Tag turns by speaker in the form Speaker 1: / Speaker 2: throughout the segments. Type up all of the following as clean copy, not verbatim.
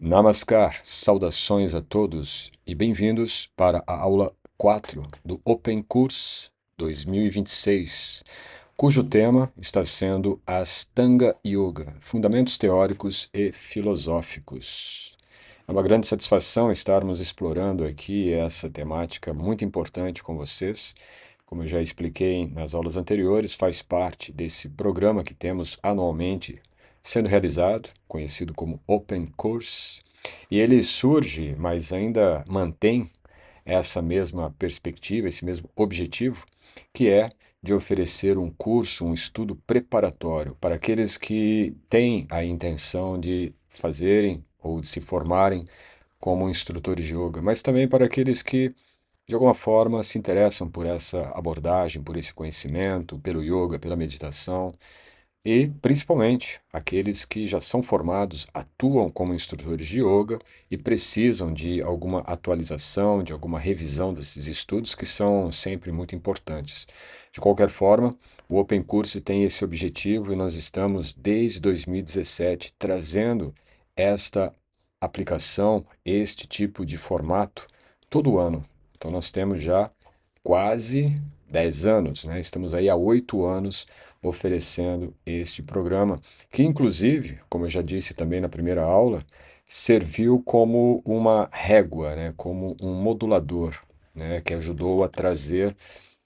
Speaker 1: Namaskar, saudações a todos e bem-vindos para a aula 4 do Open Course 2026, cujo tema está sendo Ashtanga Yoga, Fundamentos Teóricos e Filosóficos. É uma grande satisfação estarmos explorando aqui essa temática muito importante com vocês. Como eu já expliquei nas aulas anteriores, faz parte desse programa que temos anualmente sendo realizado, conhecido como Open Course, e ele surge, mas ainda mantém essa mesma perspectiva, esse mesmo objetivo, que é de oferecer um curso, um estudo preparatório para aqueles que têm a intenção de fazerem ou de se formarem como instrutores de yoga, mas também para aqueles que de alguma forma se interessam por essa abordagem, por esse conhecimento, pelo yoga, pela meditação, e principalmente aqueles que já são formados, atuam como instrutores de yoga e precisam de alguma atualização, de alguma revisão desses estudos que são sempre muito importantes. De qualquer forma, o Open Course tem esse objetivo e nós estamos desde 2017 trazendo esta aplicação, este tipo de formato todo ano. Então nós temos já quase 10 anos, né? Estamos aí há 8 anos oferecendo este programa, que inclusive, como eu já disse também na primeira aula, serviu como uma régua, né? Como um modulador, né? Que ajudou a trazer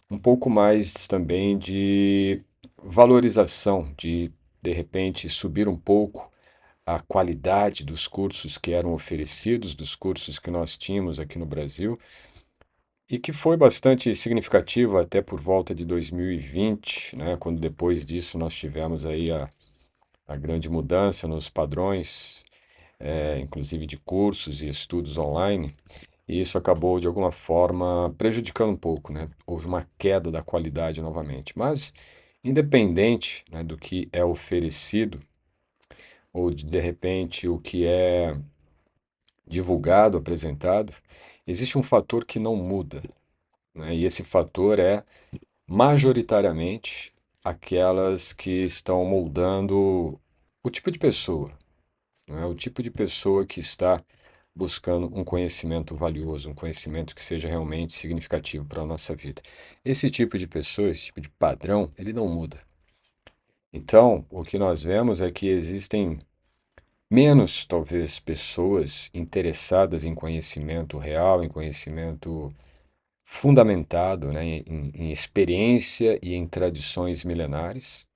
Speaker 1: um pouco mais também de valorização, de repente subir um pouco a qualidade dos cursos que eram oferecidos, dos cursos que nós tínhamos aqui no Brasil, e que foi bastante significativo até por volta de 2020, né, quando depois disso nós tivemos aí a grande mudança nos padrões, inclusive de cursos e estudos online, e isso acabou de alguma forma prejudicando um pouco, né? Houve uma queda da qualidade novamente. Mas, independente, né, do que é oferecido, ou de repente o que é divulgado, apresentado, existe um fator que não muda, né? E esse fator é majoritariamente aquelas que estão moldando o tipo de pessoa, né? O tipo de pessoa que está buscando um conhecimento valioso, um conhecimento que seja realmente significativo para a nossa vida. Esse tipo de pessoa, esse tipo de padrão, ele não muda. Então, o que nós vemos é que existem menos, talvez, pessoas interessadas em conhecimento real, em conhecimento fundamentado, né, em experiência e em tradições milenares.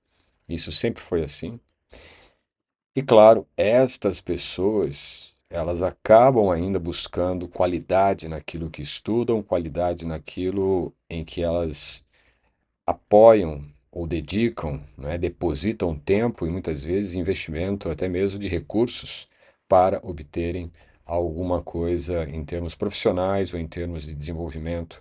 Speaker 1: Isso sempre foi assim. E claro, estas pessoas, elas acabam ainda buscando qualidade naquilo que estudam, qualidade naquilo em que elas apoiam ou dedicam, né, depositam tempo e muitas vezes investimento, até mesmo de recursos, para obterem alguma coisa em termos profissionais ou em termos de desenvolvimento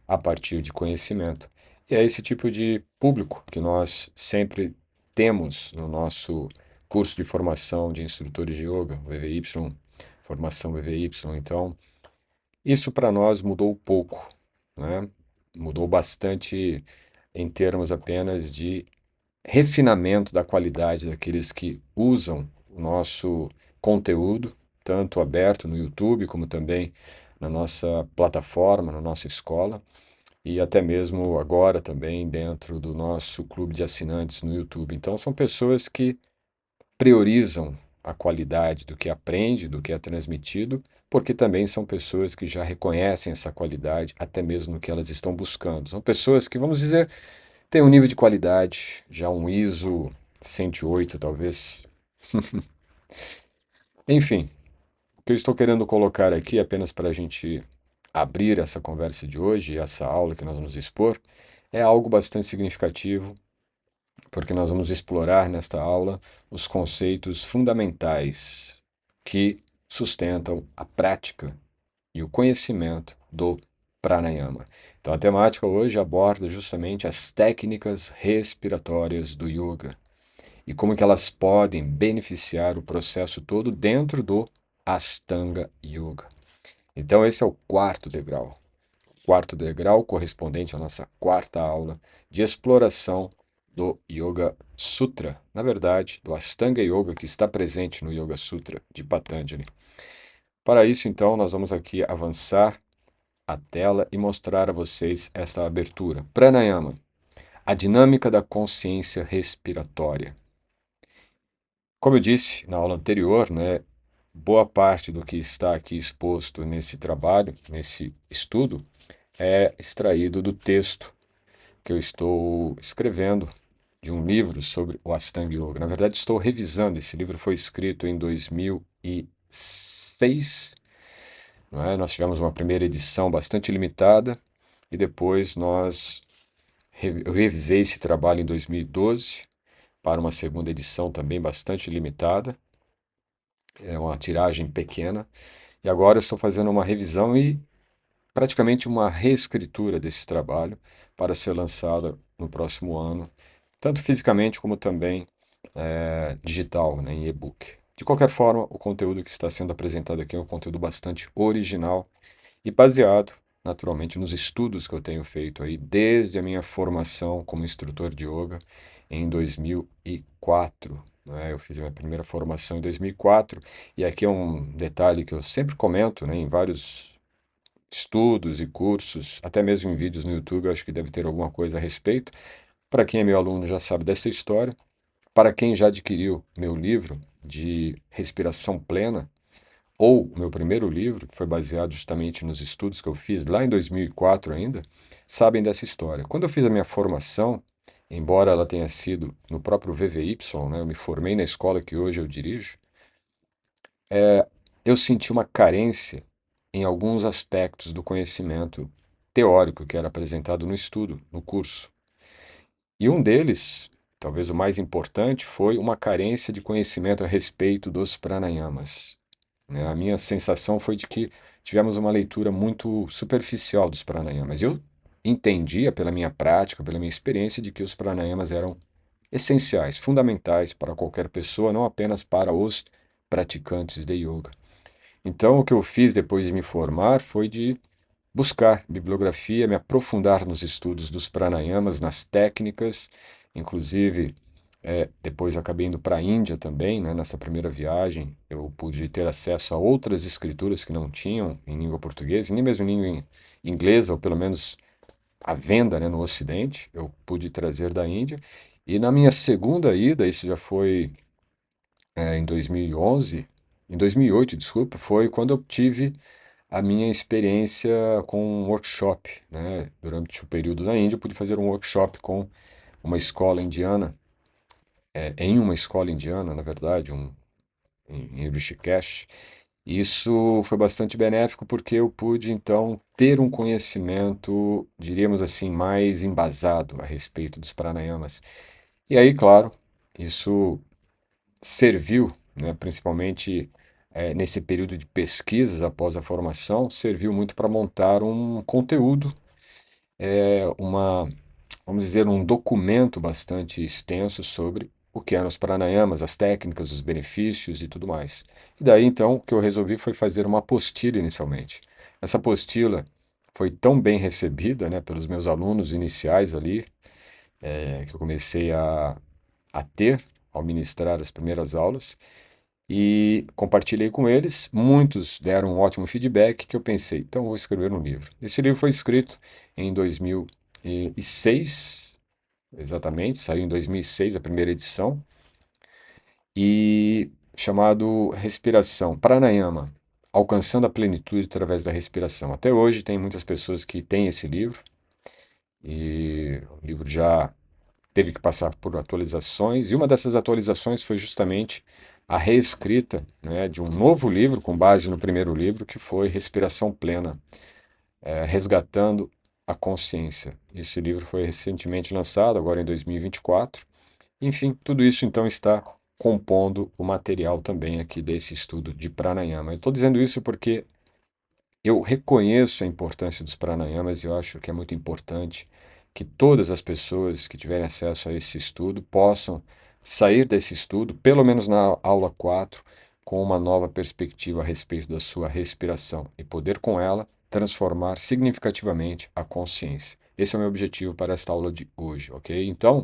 Speaker 1: a partir de conhecimento. E é esse tipo de público que nós sempre temos no nosso curso de formação de instrutores de yoga, o VVY, formação VVY. Então, isso para nós mudou pouco, né? Mudou bastante em termos apenas de refinamento da qualidade daqueles que usam o nosso conteúdo, tanto aberto no YouTube como também na nossa plataforma, na nossa escola e até mesmo agora também dentro do nosso clube de assinantes no YouTube. Então, são pessoas que priorizam a qualidade do que aprende, do que é transmitido, porque também são pessoas que já reconhecem essa qualidade, até mesmo no que elas estão buscando. São pessoas que, vamos dizer, têm um nível de qualidade, já um ISO 108, talvez. Enfim, o que eu estou querendo colocar aqui, apenas para a gente abrir essa conversa de hoje, essa aula que nós vamos expor, é algo bastante significativo, porque nós vamos explorar nesta aula os conceitos fundamentais que sustentam a prática e o conhecimento do pranayama. Então, a temática hoje aborda justamente as técnicas respiratórias do yoga e como que elas podem beneficiar o processo todo dentro do Ashtanga Yoga. Então, esse é o quarto degrau. Quarto degrau correspondente à nossa quarta aula de exploração do Yoga Sutra, na verdade, do Ashtanga Yoga que está presente no Yoga Sutra de Patanjali. Para isso, então, nós vamos aqui avançar a tela e mostrar a vocês esta abertura. Pranayama, a dinâmica da consciência respiratória. Como eu disse na aula anterior, né, boa parte do que está aqui exposto nesse trabalho, nesse estudo, é extraído do texto que eu estou escrevendo de um livro sobre o Ashtanga Yoga. Na verdade, estou revisando. Esse livro foi escrito em 2006, não é? Nós tivemos uma primeira edição bastante limitada e depois eu revisei esse trabalho em 2012 para uma segunda edição também bastante limitada. É uma tiragem pequena. E agora eu estou fazendo uma revisão e praticamente uma reescritura desse trabalho para ser lançada no próximo ano, tanto fisicamente como também digital, né, em e-book. De qualquer forma, o conteúdo que está sendo apresentado aqui é um conteúdo bastante original e baseado, naturalmente, nos estudos que eu tenho feito aí desde a minha formação como instrutor de yoga em 2004. Né? Eu fiz a minha primeira formação em 2004 e aqui é um detalhe que eu sempre comento, né, em vários estudos e cursos, até mesmo em vídeos no YouTube, eu acho que deve ter alguma coisa a respeito. Para quem é meu aluno já sabe dessa história. Para quem já adquiriu meu livro de respiração plena, ou o meu primeiro livro, que foi baseado justamente nos estudos que eu fiz lá em 2004 ainda, sabem dessa história. Quando eu fiz a minha formação, embora ela tenha sido no próprio VVY, né, eu me formei na escola que hoje eu dirijo, eu senti uma carência em alguns aspectos do conhecimento teórico que era apresentado no estudo, no curso. E um deles, talvez o mais importante, foi uma carência de conhecimento a respeito dos pranayamas. Né? A minha sensação foi de que tivemos uma leitura muito superficial dos pranayamas. Eu entendia pela minha prática, pela minha experiência, de que os pranayamas eram essenciais, fundamentais para qualquer pessoa, não apenas para os praticantes de yoga. Então, o que eu fiz depois de me formar foi de buscar bibliografia, me aprofundar nos estudos dos pranayamas, nas técnicas, inclusive depois acabei indo para a Índia também, né? Nessa primeira viagem eu pude ter acesso a outras escrituras que não tinham em língua portuguesa, nem mesmo em língua inglesa, ou pelo menos à venda, né, no Ocidente, eu pude trazer da Índia. E na minha segunda ida, isso já foi em 2011, em 2008, desculpa, foi quando eu tive a minha experiência com um workshop, né? Durante o período na Índia, eu pude fazer um workshop com uma escola indiana, em uma escola indiana, na verdade, em Rishikesh. Isso foi bastante benéfico porque eu pude, então, ter um conhecimento, diríamos assim, mais embasado a respeito dos pranayamas. E aí, claro, isso serviu, né, principalmente nesse período de pesquisas após a formação, serviu muito para montar um conteúdo, vamos dizer, um documento bastante extenso sobre o que eram os pranayamas, as técnicas, os benefícios e tudo mais. E daí então o que eu resolvi foi fazer uma apostila inicialmente. Essa apostila foi tão bem recebida, né, pelos meus alunos iniciais ali, que eu comecei a ter ao ministrar as primeiras aulas, e compartilhei com eles. Muitos deram um ótimo feedback que eu pensei, então vou escrever um livro. Esse livro foi escrito em 2006, exatamente, saiu em 2006 a primeira edição, e chamado Respiração, Pranayama, Alcançando a Plenitude através da Respiração. Até hoje tem muitas pessoas que têm esse livro, e o livro já teve que passar por atualizações, e uma dessas atualizações foi justamente a reescrita, né, de um novo livro com base no primeiro livro, que foi Respiração Plena, Resgatando a Consciência. Esse livro foi recentemente lançado, agora em 2024. Enfim, tudo isso então está compondo o material também aqui desse estudo de pranayama. Eu estou dizendo isso porque eu reconheço a importância dos pranayamas e eu acho que é muito importante que todas as pessoas que tiverem acesso a esse estudo possam sair desse estudo, pelo menos na aula 4, com uma nova perspectiva a respeito da sua respiração e poder com ela transformar significativamente a consciência. Esse é o meu objetivo para esta aula de hoje, ok? Então,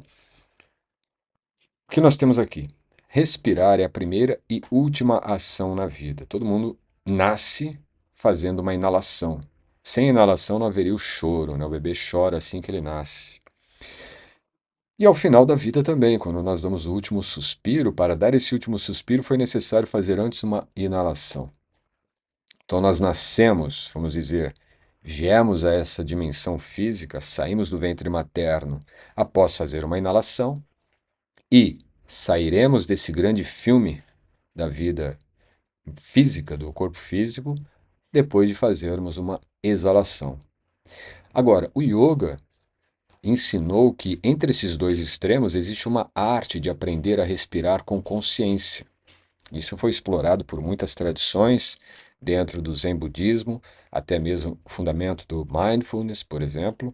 Speaker 1: O que nós temos aqui? Respirar é a primeira e última ação na vida. Todo mundo nasce fazendo uma inalação. Sem inalação não haveria o choro, né? O bebê chora assim que ele nasce. E ao final da vida também, quando nós damos o último suspiro, para dar esse último suspiro foi necessário fazer antes uma inalação. Então nós nascemos, vamos dizer, viemos a essa dimensão física, saímos do ventre materno após fazer uma inalação e sairemos desse grande filme da vida física, do corpo físico, depois de fazermos uma exalação. Agora, o yoga ensinou que entre esses dois extremos existe uma arte de aprender a respirar com consciência. Isso foi explorado por muitas tradições dentro do Zen budismo, até mesmo o fundamento do mindfulness, por exemplo,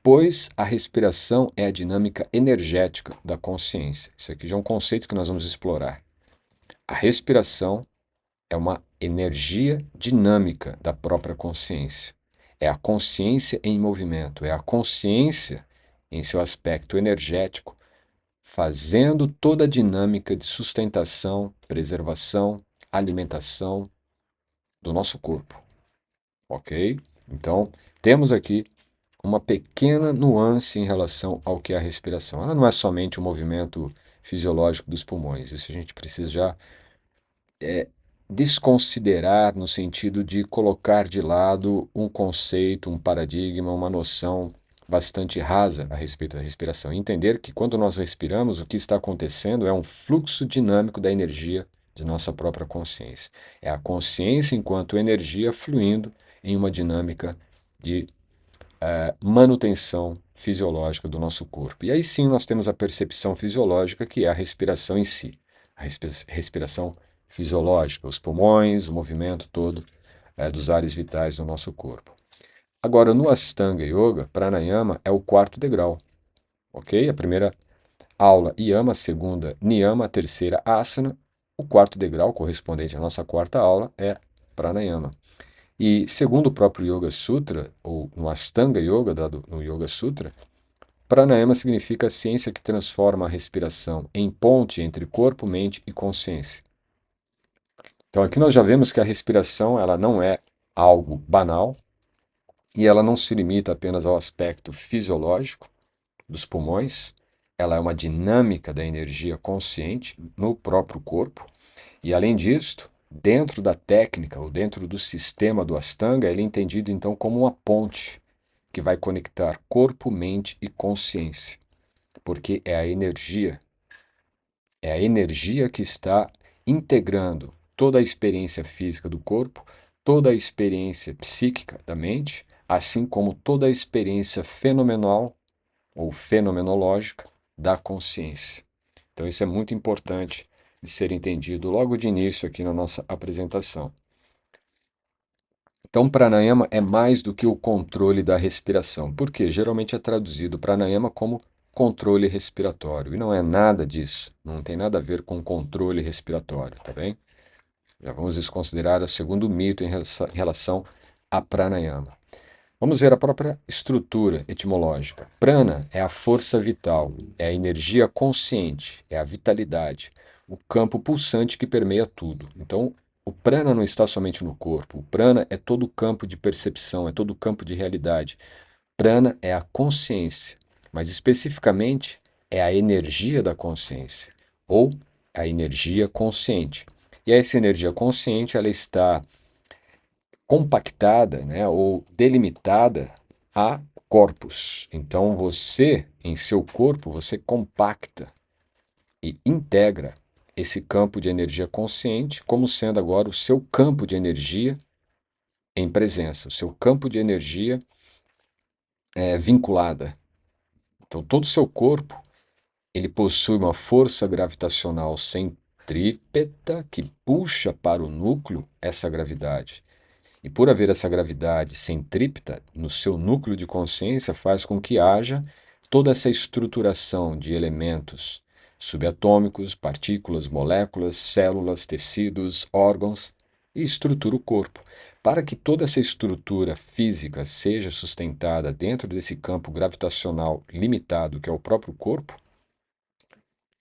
Speaker 1: pois a respiração é a dinâmica energética da consciência. Isso aqui já é um conceito que nós vamos explorar. A respiração é uma energia dinâmica da própria consciência. É a consciência em movimento, é a consciência em seu aspecto energético, fazendo toda a dinâmica de sustentação, preservação, alimentação do nosso corpo. Ok? Então, temos aqui uma pequena nuance em relação ao que é a respiração. Ela não é somente o movimento fisiológico dos pulmões. Isso a gente precisa já desconsiderar no sentido de colocar de lado um conceito, um paradigma, uma noção bastante rasa a respeito da respiração. Entender que quando nós respiramos, o que está acontecendo é um fluxo dinâmico da energia de nossa própria consciência. É a consciência enquanto energia fluindo em uma dinâmica de manutenção fisiológica do nosso corpo. E aí sim nós temos a percepção fisiológica, que é a respiração em si. A respiração fisiológica, os pulmões, o movimento todo dos ares vitais do nosso corpo. Agora, no Ashtanga Yoga, Pranayama é o quarto degrau, ok? A primeira aula, Yama, a segunda, Niyama, a terceira, Asana. O quarto degrau, correspondente à nossa quarta aula, é Pranayama. E segundo o próprio Yoga Sutra, ou no Ashtanga Yoga, dado no Yoga Sutra, Pranayama significa a ciência que transforma a respiração em ponte entre corpo, mente e consciência. Então aqui nós já vemos que a respiração ela não é algo banal e ela não se limita apenas ao aspecto fisiológico dos pulmões, ela é uma dinâmica da energia consciente no próprio corpo. E além disso, dentro da técnica ou dentro do sistema do Ashtanga, ele é entendido então como uma ponte que vai conectar corpo, mente e consciência, porque é a energia que está integrando toda a experiência física do corpo, toda a experiência psíquica da mente, assim como toda a experiência fenomenal ou fenomenológica da consciência. Então isso é muito importante de ser entendido logo de início aqui na nossa apresentação. Então, pranayama é mais do que o controle da respiração. Por quê? Geralmente é traduzido pranayama como controle respiratório. E não é nada disso. Não tem nada a ver com controle respiratório, tá bem? Já vamos desconsiderar o segundo mito em relação a pranayama. Vamos ver a própria estrutura etimológica. Prana é a força vital, é a energia consciente, é a vitalidade, o campo pulsante que permeia tudo. Então, o prana não está somente no corpo. O prana é todo o campo de percepção, é todo o campo de realidade. Prana é a consciência, mas especificamente é a energia da consciência, ou a energia consciente. E essa energia consciente, ela está compactada, né, ou delimitada a corpos. Então você, em seu corpo, você compacta e integra esse campo de energia consciente como sendo agora o seu campo de energia em presença, o seu campo de energia vinculada. Então todo o seu corpo, ele possui uma força gravitacional centrípeta que puxa para o núcleo essa gravidade. E por haver essa gravidade centrípeta no seu núcleo de consciência, faz com que haja toda essa estruturação de elementos subatômicos, partículas, moléculas, células, tecidos, órgãos, e estrutura o corpo. Para que toda essa estrutura física seja sustentada dentro desse campo gravitacional limitado que é o próprio corpo,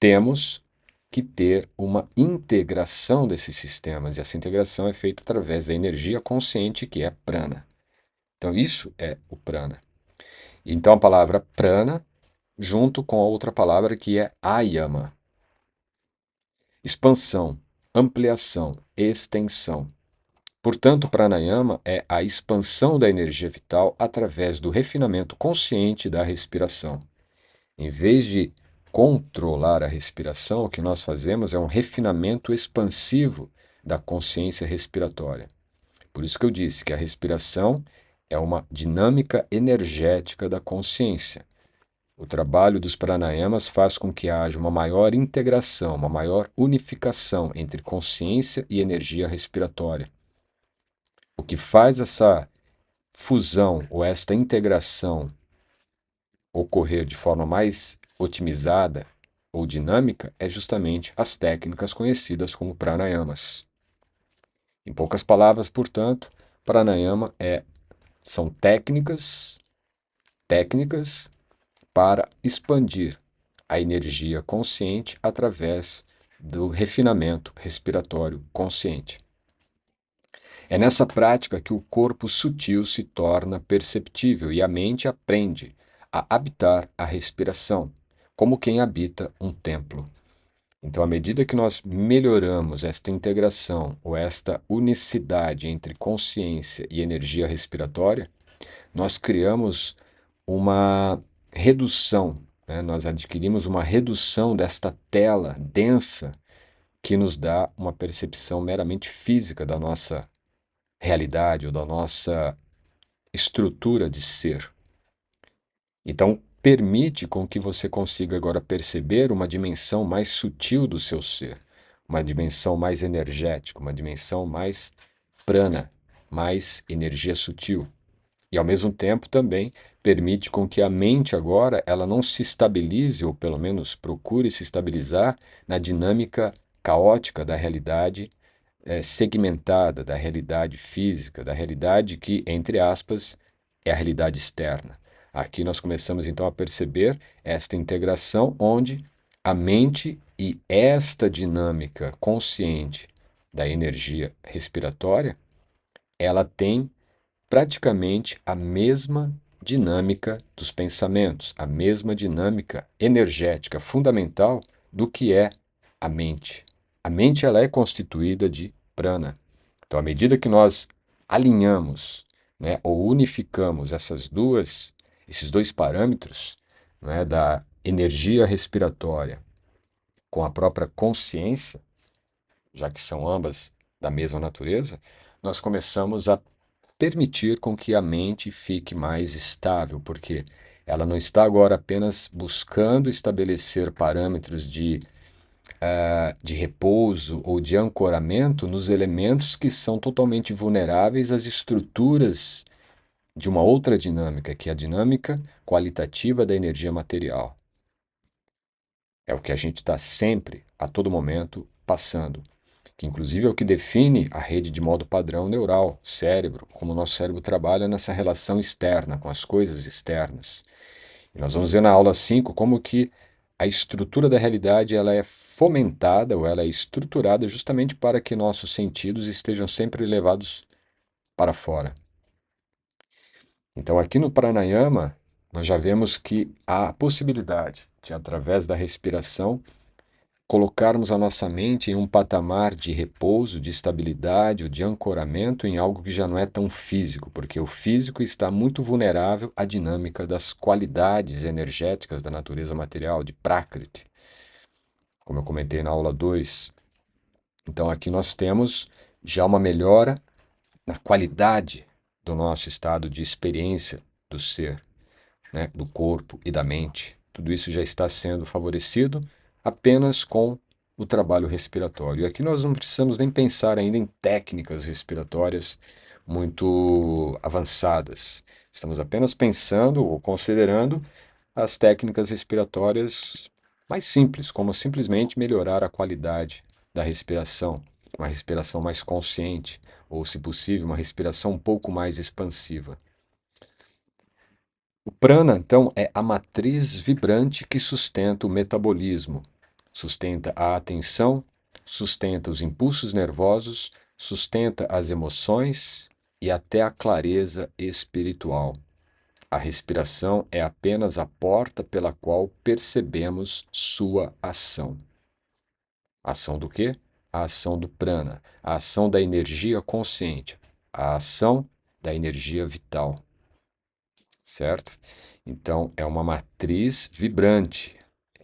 Speaker 1: temos que ter uma integração desses sistemas, e essa integração é feita através da energia consciente, que é prana. Então, isso é o prana. Então, a palavra prana, junto com a outra palavra que é ayama. Expansão, ampliação, extensão. Portanto, pranayama é a expansão da energia vital através do refinamento consciente da respiração. Em vez de controlar a respiração, o que nós fazemos é um refinamento expansivo da consciência respiratória. Por isso que eu disse que a respiração é uma dinâmica energética da consciência. O trabalho dos pranayamas faz com que haja uma maior integração, uma maior unificação entre consciência e energia respiratória. O que faz essa fusão ou esta integração ocorrer de forma mais otimizada ou dinâmica é justamente as técnicas conhecidas como pranayamas. Em poucas palavras, portanto, pranayama são técnicas para expandir a energia consciente através do refinamento respiratório consciente. É nessa prática que o corpo sutil se torna perceptível e a mente aprende a habitar a respiração, como quem habita um templo. Então, à medida que nós melhoramos esta integração ou esta unicidade entre consciência e energia respiratória, nós criamos uma redução, né? Nós adquirimos uma redução desta tela densa que nos dá uma percepção meramente física da nossa realidade ou da nossa estrutura de ser. Então, permite com que você consiga agora perceber uma dimensão mais sutil do seu ser, uma dimensão mais energética, uma dimensão mais prana, mais energia sutil. E ao mesmo tempo também permite com que a mente agora ela não se estabilize, ou pelo menos procure se estabilizar na dinâmica caótica da realidade segmentada, da realidade física, da realidade que, entre aspas, é a realidade externa. Aqui nós começamos então a perceber esta integração onde a mente e esta dinâmica consciente da energia respiratória, ela tem praticamente a mesma dinâmica dos pensamentos, a mesma dinâmica energética fundamental do que é a mente. A mente ela é constituída de prana. Então, à medida que nós alinhamos, né, ou unificamos esses dois parâmetros, né, da energia respiratória com a própria consciência, já que são ambas da mesma natureza, nós começamos a permitir com que a mente fique mais estável, porque ela não está agora apenas buscando estabelecer parâmetros de repouso ou de ancoramento nos elementos que são totalmente vulneráveis às estruturas de uma outra dinâmica, que é a dinâmica qualitativa da energia material. É o que a gente está sempre, a todo momento, passando. Que inclusive é o que define a rede de modo padrão neural, cérebro, como o nosso cérebro trabalha nessa relação externa, com as coisas externas. E nós vamos ver na aula 5 como que a estrutura da realidade ela é fomentada ou ela é estruturada justamente para que nossos sentidos estejam sempre levados para fora. Então, aqui no pranayama, nós já vemos que há a possibilidade de, através da respiração, colocarmos a nossa mente em um patamar de repouso, de estabilidade ou de ancoramento em algo que já não é tão físico, porque o físico está muito vulnerável à dinâmica das qualidades energéticas da natureza material, de Prakriti, como eu comentei na aula 2. Então aqui nós temos já uma melhora na qualidade do nosso estado de experiência do ser, né, do corpo e da mente. Tudo isso já está sendo favorecido apenas com o trabalho respiratório. E aqui nós não precisamos nem pensar ainda em técnicas respiratórias muito avançadas. Estamos apenas pensando ou considerando as técnicas respiratórias mais simples, como simplesmente melhorar a qualidade da respiração, uma respiração mais consciente, ou, se possível, uma respiração um pouco mais expansiva. O prana, então, é a matriz vibrante que sustenta o metabolismo, sustenta a atenção, sustenta os impulsos nervosos, sustenta as emoções e até a clareza espiritual. A respiração é apenas a porta pela qual percebemos sua ação. A ação do quê? A ação do prana, a ação da energia consciente, a ação da energia vital, certo? Então, é uma matriz vibrante.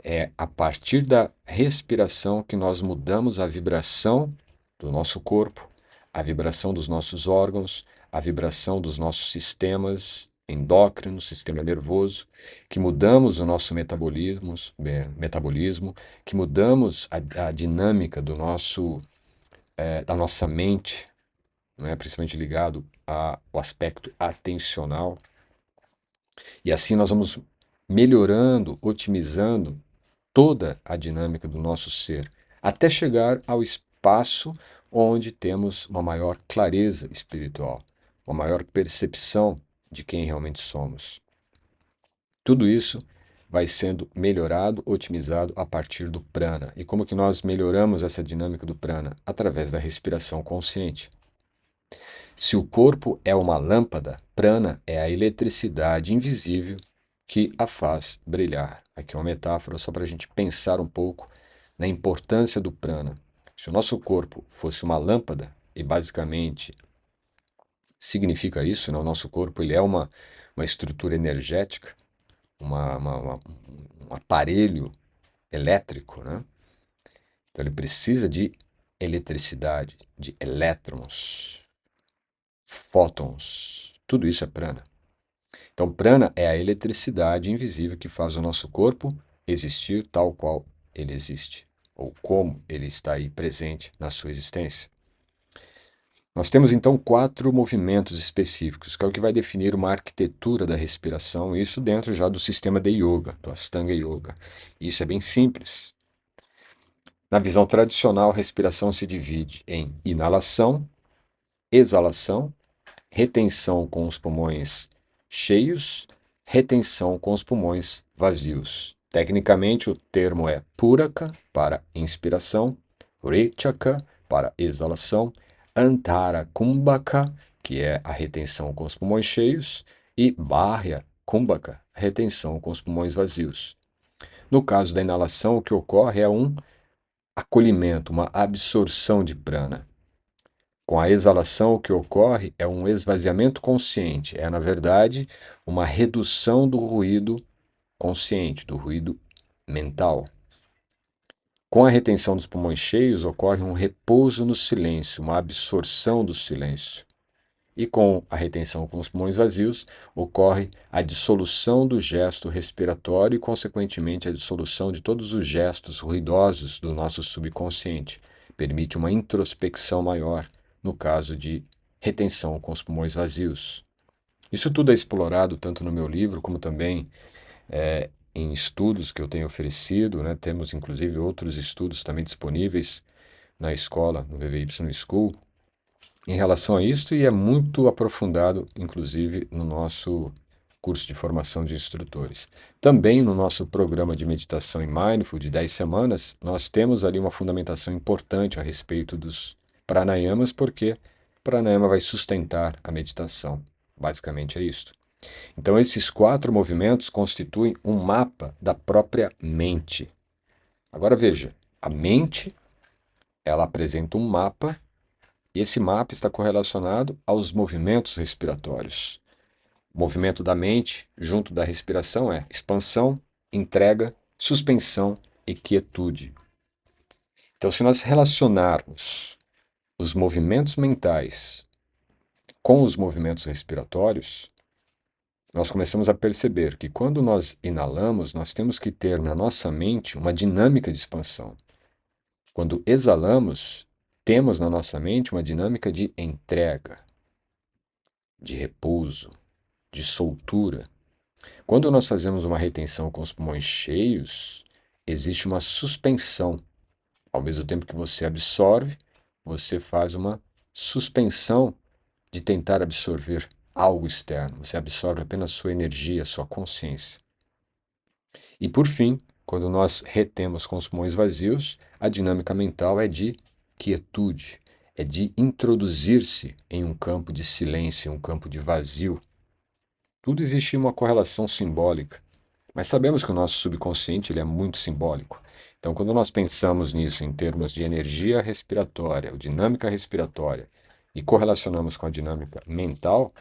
Speaker 1: É a partir da respiração que nós mudamos a vibração do nosso corpo, a vibração dos nossos órgãos, a vibração dos nossos sistemas endócrino, sistema nervoso, que mudamos o nosso metabolismo, que mudamos a dinâmica do da nossa mente, né, principalmente ligado ao aspecto atencional. E assim nós vamos melhorando, otimizando toda a dinâmica do nosso ser, até chegar ao espaço onde temos uma maior clareza espiritual, uma maior percepção de quem realmente somos. Tudo isso vai sendo melhorado, otimizado a partir do prana. E como que nós melhoramos essa dinâmica do prana? Através da respiração consciente. Se o corpo é uma lâmpada, prana é a eletricidade invisível que a faz brilhar. Aqui é uma metáfora só para a gente pensar um pouco na importância do prana. Se o nosso corpo fosse uma lâmpada, e basicamente significa isso, né? O nosso corpo ele é uma estrutura energética, um aparelho elétrico, né? Então ele precisa de eletricidade, de elétrons, fótons, tudo isso é prana. Então, prana é a eletricidade invisível que faz o nosso corpo existir tal qual ele existe, ou como ele está aí presente na sua existência. Nós temos então 4 movimentos específicos, que é o que vai definir uma arquitetura da respiração, isso dentro já do sistema de yoga, do Ashtanga Yoga. Isso é bem simples. Na visão tradicional, a respiração se divide em inalação, exalação, retenção com os pulmões cheios, retenção com os pulmões vazios. Tecnicamente, o termo é puraka para inspiração, rechaka para exalação, antara kumbhaka, que é a retenção com os pulmões cheios, e bahya kumbhaka, retenção com os pulmões vazios. No caso da inalação, o que ocorre é um acolhimento, uma absorção de prana. Com a exalação, o que ocorre é um esvaziamento consciente, é, na verdade, uma redução do ruído consciente, do ruído mental. Com a retenção dos pulmões cheios, ocorre um repouso no silêncio, uma absorção do silêncio. E com a retenção com os pulmões vazios, ocorre a dissolução do gesto respiratório e, consequentemente, a dissolução de todos os gestos ruidosos do nosso subconsciente. Permite uma introspecção maior, no caso de retenção com os pulmões vazios. Isso tudo é explorado tanto no meu livro como também em estudos que eu tenho oferecido, né? Temos inclusive outros estudos também disponíveis na escola, no VVY School, em relação a isso, e é muito aprofundado, inclusive, no nosso curso de formação de instrutores. Também no nosso programa de meditação em Mindful de 10 semanas, nós temos ali uma fundamentação importante a respeito dos pranayamas, porque pranayama vai sustentar a meditação. Basicamente é isto. Então, esses 4 movimentos constituem um mapa da própria mente. Agora veja, a mente, ela apresenta um mapa, e esse mapa está correlacionado aos movimentos respiratórios. O movimento da mente, junto da respiração, é expansão, entrega, suspensão e quietude. Então, se nós relacionarmos os movimentos mentais com os movimentos respiratórios, nós começamos a perceber que quando nós inalamos, nós temos que ter na nossa mente uma dinâmica de expansão. Quando exalamos, temos na nossa mente uma dinâmica de entrega, de repouso, de soltura. Quando nós fazemos uma retenção com os pulmões cheios, existe uma suspensão. Ao mesmo tempo que você absorve, você faz uma suspensão de tentar absorver algo externo. Você absorve apenas sua energia, sua consciência. E por fim, Quando nós retemos com os pulmões vazios, a dinâmica mental é de quietude, é de introduzir-se em um campo de silêncio, em um campo de vazio. Tudo existe uma correlação simbólica, mas sabemos que o nosso subconsciente ele é muito simbólico. Então, quando nós pensamos nisso em termos de energia respiratória, ou dinâmica respiratória, e correlacionamos com a dinâmica mental,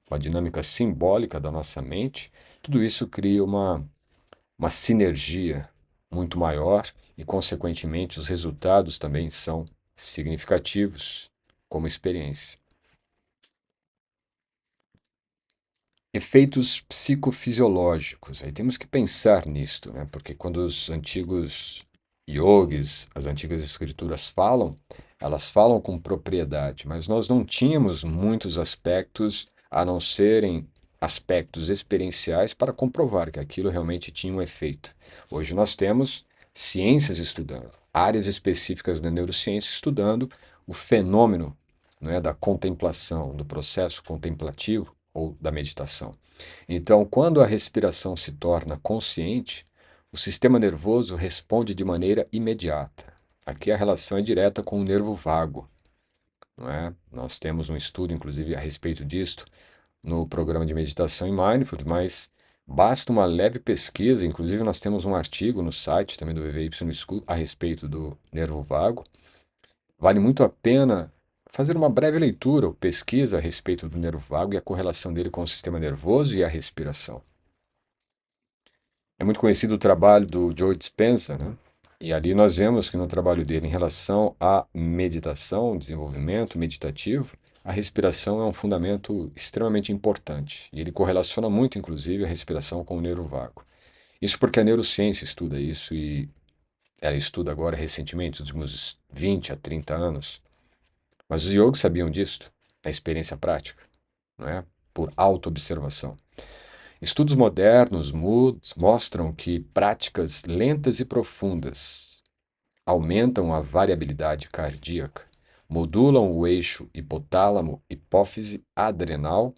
Speaker 1: com a dinâmica simbólica da nossa mente, tudo isso cria uma sinergia muito maior e, consequentemente, os resultados também são significativos como experiência. Efeitos psicofisiológicos. Aí temos que pensar nisto, né? Porque quando os antigos yogis, as antigas escrituras falam, elas falam com propriedade, mas nós não tínhamos muitos aspectos a não serem aspectos experienciais para comprovar que aquilo realmente tinha um efeito. Hoje nós temos ciências estudando, áreas específicas da neurociência estudando o fenômeno, né, da contemplação, do processo contemplativo ou da meditação. Então, quando a respiração se torna consciente, o sistema nervoso responde de maneira imediata. Aqui a relação é direta com o nervo vago, não é? Nós temos um estudo, inclusive, a respeito disto no programa de meditação em Mindfulness, mas basta uma leve pesquisa, inclusive nós temos um artigo no site também do VVY School a respeito do nervo vago. Vale muito a pena fazer uma breve leitura ou pesquisa a respeito do nervo vago e a correlação dele com o sistema nervoso e a respiração. É muito conhecido o trabalho do Joe Dispenza, né? E ali nós vemos que no trabalho dele, em relação à meditação, desenvolvimento meditativo, a respiração é um fundamento extremamente importante. E ele correlaciona muito, inclusive, a respiração com o nervo vago. Isso porque a neurociência estuda isso e ela estuda agora recentemente, nos últimos 20 a 30 anos. Mas os yogis sabiam disto, da experiência prática, não é? Por autoobservação. Estudos modernos mostram que práticas lentas e profundas aumentam a variabilidade cardíaca, modulam o eixo hipotálamo-hipófise adrenal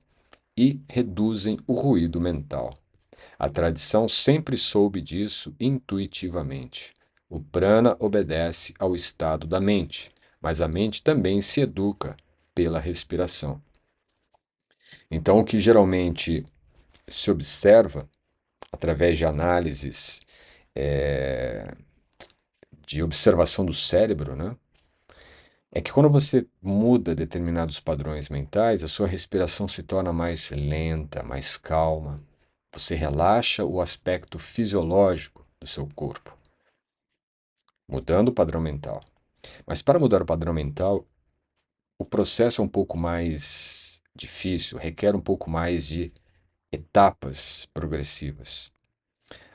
Speaker 1: e reduzem o ruído mental. A tradição sempre soube disso intuitivamente. O prana obedece ao estado da mente, mas a mente também se educa pela respiração. Então, o que geralmente se observa através de análises de observação do cérebro, né, é que quando você muda determinados padrões mentais, a sua respiração se torna mais lenta, mais calma. Você relaxa o aspecto fisiológico do seu corpo, mudando o padrão mental. Mas para mudar o padrão mental, o processo é um pouco mais difícil, requer um pouco mais de etapas progressivas.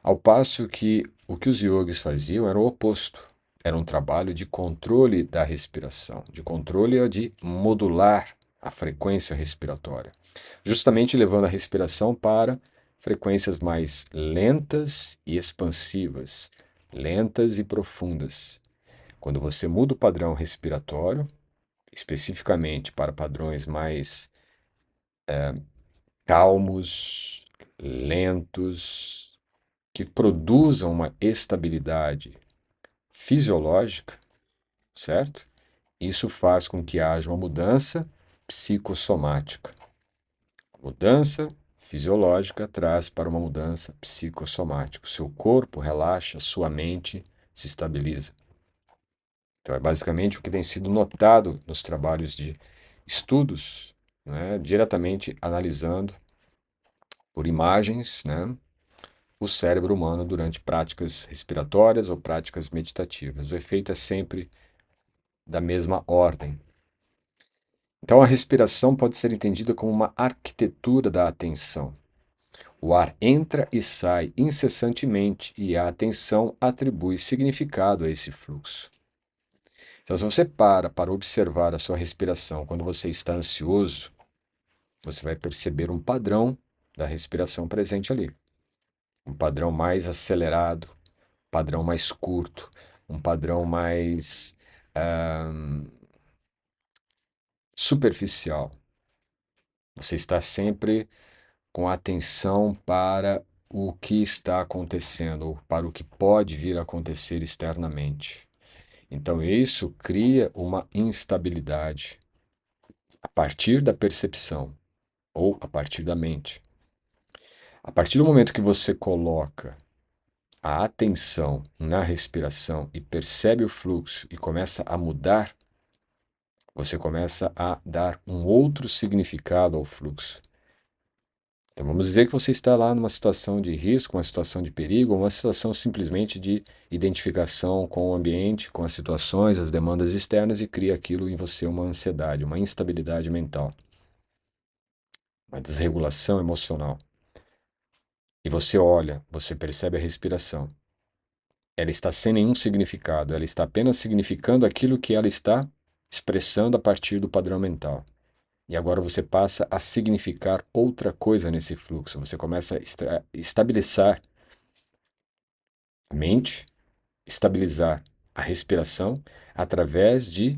Speaker 1: Ao passo que o que os yogis faziam era o oposto. Era um trabalho de controle da respiração, de controle de modular a frequência respiratória, justamente levando a respiração para frequências mais lentas e expansivas, lentas e profundas. Quando você muda o padrão respiratório, especificamente para padrões mais calmos, lentos, que produzam uma estabilidade fisiológica, certo? Isso faz com que haja uma mudança psicossomática. A mudança fisiológica traz para uma mudança psicossomática. O seu corpo relaxa, sua mente se estabiliza. Então, é basicamente o que tem sido notado nos trabalhos de estudos, né, diretamente analisando por imagens, né, o cérebro humano durante práticas respiratórias ou práticas meditativas. O efeito é sempre da mesma ordem. Então, a respiração pode ser entendida como uma arquitetura da atenção. O ar entra e sai incessantemente e a atenção atribui significado a esse fluxo. Então, se você para observar a sua respiração quando você está ansioso, você vai perceber um padrão da respiração presente ali. Um padrão mais acelerado, um padrão mais curto, um padrão mais superficial. Você está sempre com atenção para o que está acontecendo ou para o que pode vir a acontecer externamente. Então, isso cria uma instabilidade a partir da percepção ou a partir da mente. A partir do momento que você coloca a atenção na respiração e percebe o fluxo e começa a mudar, você começa a dar um outro significado ao fluxo. Então vamos dizer que você está lá numa situação de risco, uma situação de perigo, ou uma situação simplesmente de identificação com o ambiente, com as situações, as demandas externas e cria aquilo em você uma ansiedade, uma instabilidade mental, uma desregulação emocional. E você olha, você percebe a respiração. Ela está sem nenhum significado, ela está apenas significando aquilo que ela está expressando a partir do padrão mental. E agora você passa a significar outra coisa nesse fluxo. Você começa a estabilizar a mente, estabilizar a respiração através de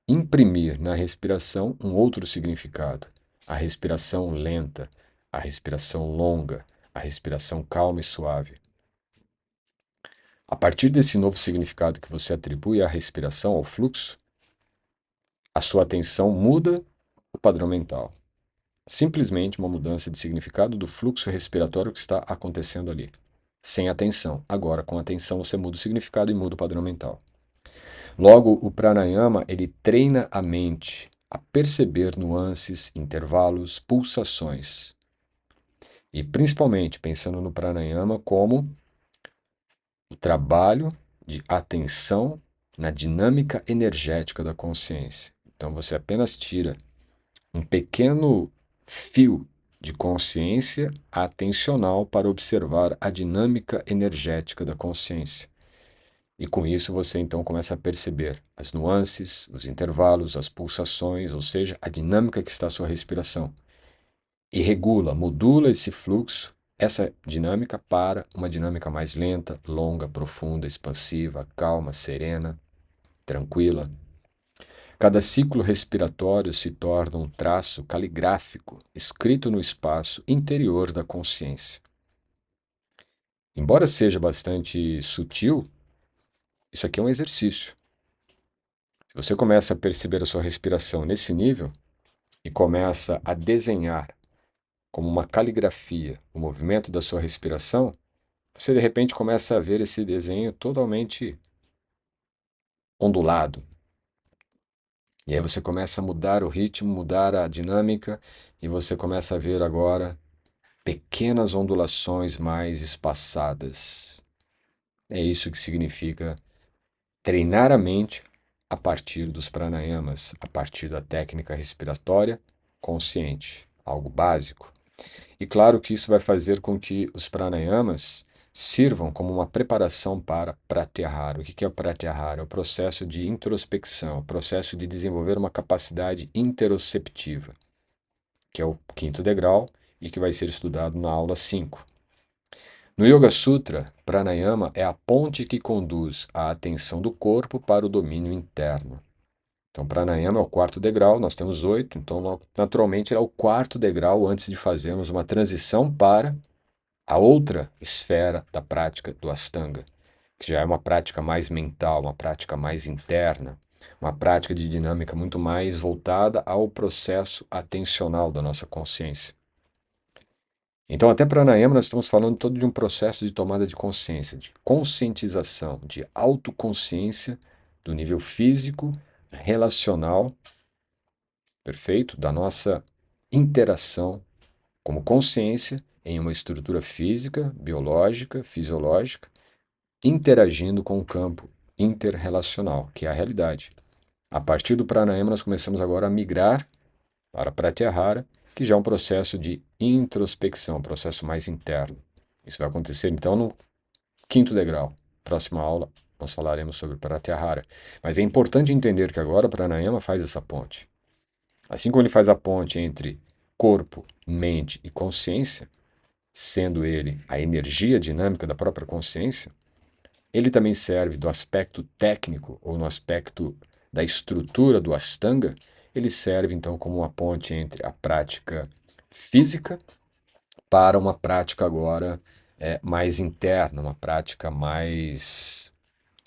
Speaker 1: imprimir na respiração um outro significado. A respiração lenta, a respiração longa, a respiração calma e suave. A partir desse novo significado que você atribui à respiração, ao fluxo, a sua atenção muda o padrão mental. Simplesmente uma mudança de significado do fluxo respiratório que está acontecendo ali. Sem atenção. Agora, com atenção, você muda o significado e muda o padrão mental. Logo, o pranayama, ele treina a mente a perceber nuances, intervalos, pulsações. E principalmente pensando no pranayama como o trabalho de atenção na dinâmica energética da consciência. Então você apenas tira um pequeno fio de consciência atencional para observar a dinâmica energética da consciência. E com isso você então começa a perceber as nuances, os intervalos, as pulsações, ou seja, a dinâmica que está a sua respiração. E regula, modula esse fluxo, essa dinâmica para uma dinâmica mais lenta, longa, profunda, expansiva, calma, serena, tranquila. Cada ciclo respiratório se torna um traço caligráfico escrito no espaço interior da consciência. Embora seja bastante sutil, isso aqui é um exercício. Se você começa a perceber a sua respiração nesse nível e começa a desenhar como uma caligrafia o movimento da sua respiração, você de repente começa a ver esse desenho totalmente ondulado. E aí você começa a mudar o ritmo, mudar a dinâmica, e você começa a ver agora pequenas ondulações mais espaçadas. É isso que significa treinar a mente a partir dos pranayamas, a partir da técnica respiratória consciente, algo básico. E claro que isso vai fazer com que os pranayamas sirvam como uma preparação para pratyahara. O que é o pratyahara? É o processo de introspecção, o processo de desenvolver uma capacidade interoceptiva, que é o quinto degrau e que vai ser estudado na aula 5. No Yoga Sutra, pranayama é a ponte que conduz a atenção do corpo para o domínio interno. Então, pranayama é o quarto degrau, nós temos 8, então naturalmente é o quarto degrau antes de fazermos uma transição para a outra esfera da prática do Ashtanga, que já é uma prática mais mental, uma prática mais interna, uma prática de dinâmica muito mais voltada ao processo atencional da nossa consciência. Então, até pranayama nós estamos falando todo de um processo de tomada de consciência, de conscientização, de autoconsciência do nível físico, relacional, perfeito? Da nossa interação como consciência em uma estrutura física, biológica, fisiológica, interagindo com o campo interrelacional, que é a realidade. A partir do pranayama nós começamos agora a migrar para pratyahara, que já é um processo de introspecção, um processo mais interno. Isso vai acontecer então no quinto degrau. Próxima aula nós falaremos sobre pratyahara. Mas é importante entender que agora o pranayama faz essa ponte. Assim como ele faz a ponte entre corpo, mente e consciência, sendo ele a energia dinâmica da própria consciência, ele também serve do aspecto técnico ou no aspecto da estrutura do Ashtanga, ele serve então como uma ponte entre a prática física para uma prática agora mais interna, uma prática mais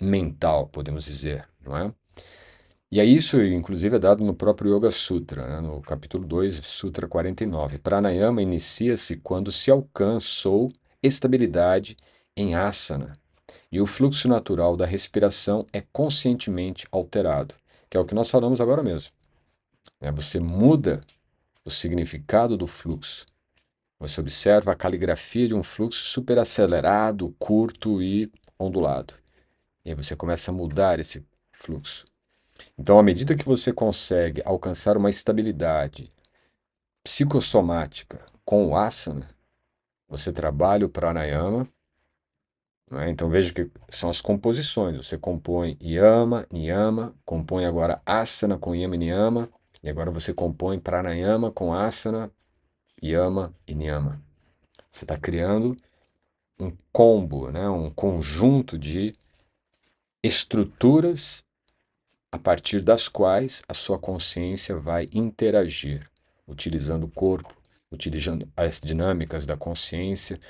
Speaker 1: mental, podemos dizer, não é? E aí isso, inclusive, é dado no próprio Yoga Sutra, né? No capítulo 2, Sutra 49. Pranayama inicia-se quando se alcançou estabilidade em asana, e o fluxo natural da respiração é conscientemente alterado, que é o que nós falamos agora mesmo, né? Você muda o significado do fluxo. Você observa a caligrafia de um fluxo superacelerado, curto e ondulado. E aí você começa a mudar esse fluxo. Então, à medida que você consegue alcançar uma estabilidade psicossomática com o asana, você trabalha o pranayama, não é? Então veja que são as composições. Você compõe yama, niyama, compõe agora asana com yama e niyama, e agora você compõe pranayama com asana, yama e niyama. Você está criando um combo, né? Um conjunto de estruturas a partir das quais a sua consciência vai interagir, utilizando o corpo, utilizando as dinâmicas da consciência,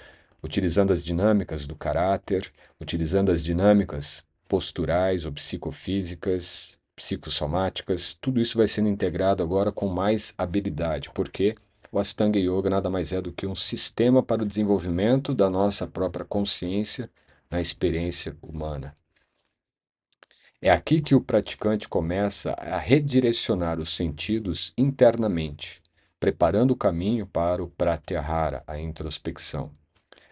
Speaker 1: utilizando as dinâmicas do caráter, utilizando as dinâmicas posturais ou psicofísicas, psicossomáticas, tudo isso vai sendo integrado agora com mais habilidade, porque o Ashtanga Yoga nada mais é do que um sistema para o desenvolvimento da nossa própria consciência na experiência humana. É aqui que o praticante começa a redirecionar os sentidos internamente, preparando o caminho para o pratyahara, a introspecção.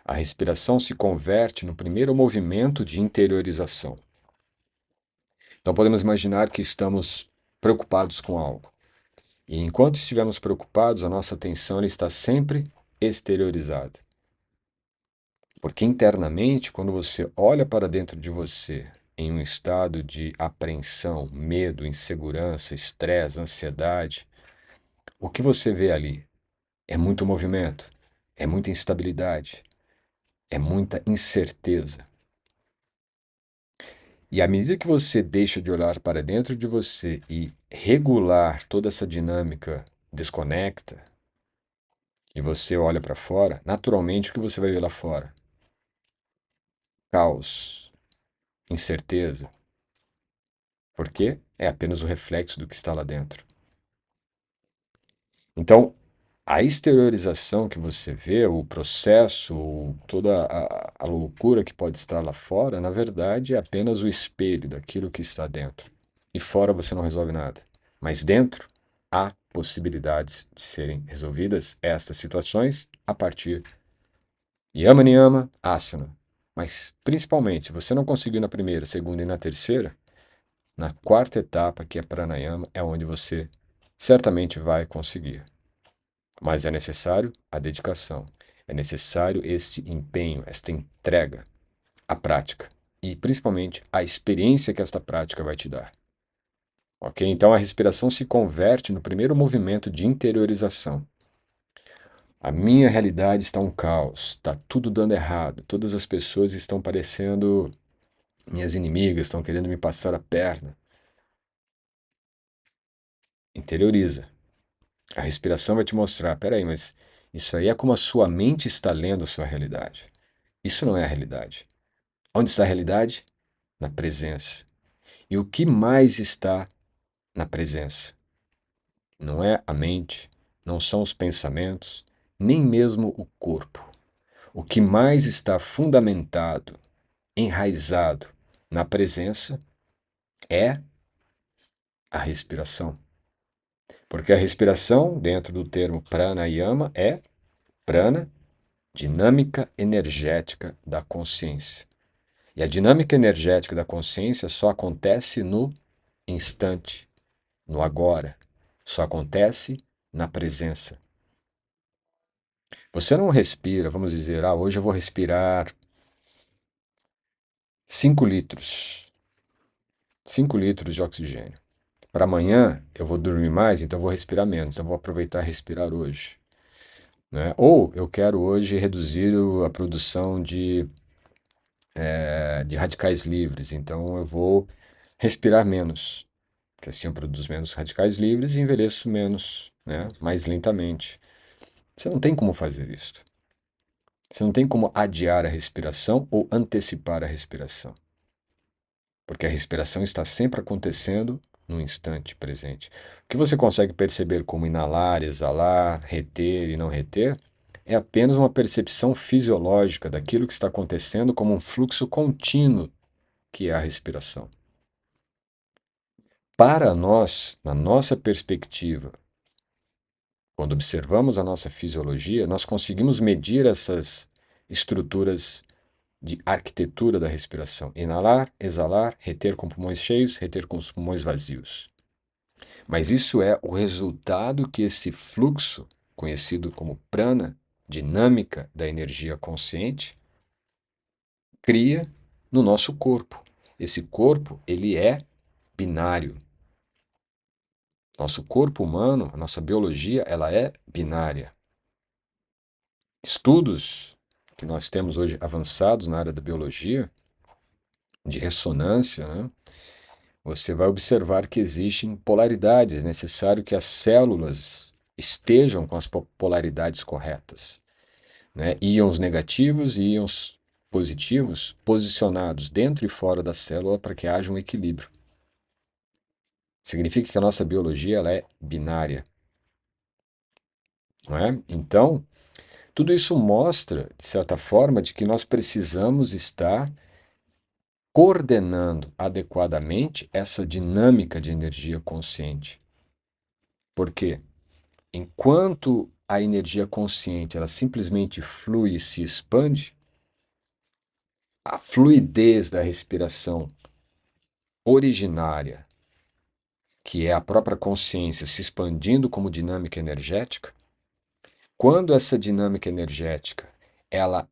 Speaker 1: A respiração se converte no primeiro movimento de interiorização. Então podemos imaginar que estamos preocupados com algo. E enquanto estivermos preocupados, a nossa atenção está sempre exteriorizada. Porque internamente, quando você olha para dentro de você em um estado de apreensão, medo, insegurança, estresse, ansiedade, o que você vê ali é muito movimento, é muita instabilidade, é muita incerteza. E à medida que você deixa de olhar para dentro de você e regular toda essa dinâmica desconecta, e você olha para fora, naturalmente o que você vai ver lá fora? Caos, incerteza. Porque é apenas o reflexo do que está lá dentro. Então, a exteriorização que você vê, o processo, toda a loucura que pode estar lá fora, na verdade é apenas o espelho daquilo que está dentro. E fora você não resolve nada. Mas dentro há possibilidades de serem resolvidas estas situações a partir de yama niyama, asana. Mas principalmente, se você não conseguiu na primeira, segunda e na terceira, na quarta etapa, que é pranayama, é onde você certamente vai conseguir. Mas é necessário a dedicação, é necessário este empenho, esta entrega à prática e principalmente a experiência que esta prática vai te dar. Ok? Então a respiração se converte no primeiro movimento de interiorização. A minha realidade está um caos, está tudo dando errado, todas as pessoas estão parecendo minhas inimigas, estão querendo me passar a perna. Interioriza. A respiração vai te mostrar, peraí, mas isso aí é como a sua mente está lendo a sua realidade. Isso não é a realidade. Onde está a realidade? Na presença. E o que mais está na presença? Não é a mente, não são os pensamentos, nem mesmo o corpo. O que mais está fundamentado, enraizado na presença é a respiração. Porque a respiração, dentro do termo pranayama, é prana, dinâmica energética da consciência. E a dinâmica energética da consciência só acontece no instante, no agora. Só acontece na presença. Você não respira, vamos dizer, hoje eu vou respirar 5 litros. 5 litros de oxigênio. Para amanhã eu vou dormir mais, então eu vou respirar menos. Eu vou aproveitar e respirar hoje. Né? Ou eu quero hoje reduzir a produção de radicais livres, então eu vou respirar menos. Porque assim eu produzo menos radicais livres e envelheço menos, né? Mais lentamente. Você não tem como fazer isso. Você não tem como adiar a respiração ou antecipar a respiração, porque a respiração está sempre acontecendo no instante presente. O que você consegue perceber como inalar, exalar, reter e não reter é apenas uma percepção fisiológica daquilo que está acontecendo como um fluxo contínuo, que é a respiração. Para nós, na nossa perspectiva, quando observamos a nossa fisiologia, nós conseguimos medir essas estruturas de arquitetura da respiração. Inalar, exalar, reter com pulmões cheios, reter com os pulmões vazios. Mas isso é o resultado que esse fluxo, conhecido como prana, dinâmica da energia consciente, cria no nosso corpo. Esse corpo, ele é binário. Nosso corpo humano, a nossa biologia, ela é binária. Estudos que nós temos hoje avançados na área da biologia, de ressonância, né? Você vai observar que existem polaridades. É necessário que as células estejam com as polaridades corretas, né? Íons negativos e íons positivos posicionados dentro e fora da célula para que haja um equilíbrio. Significa que a nossa biologia ela é binária, não é? Então, tudo isso mostra, de certa forma, de que nós precisamos estar coordenando adequadamente essa dinâmica de energia consciente. Por quê? Enquanto a energia consciente ela simplesmente flui e se expande, a fluidez da respiração originária, que é a própria consciência se expandindo como dinâmica energética, quando essa dinâmica energética ela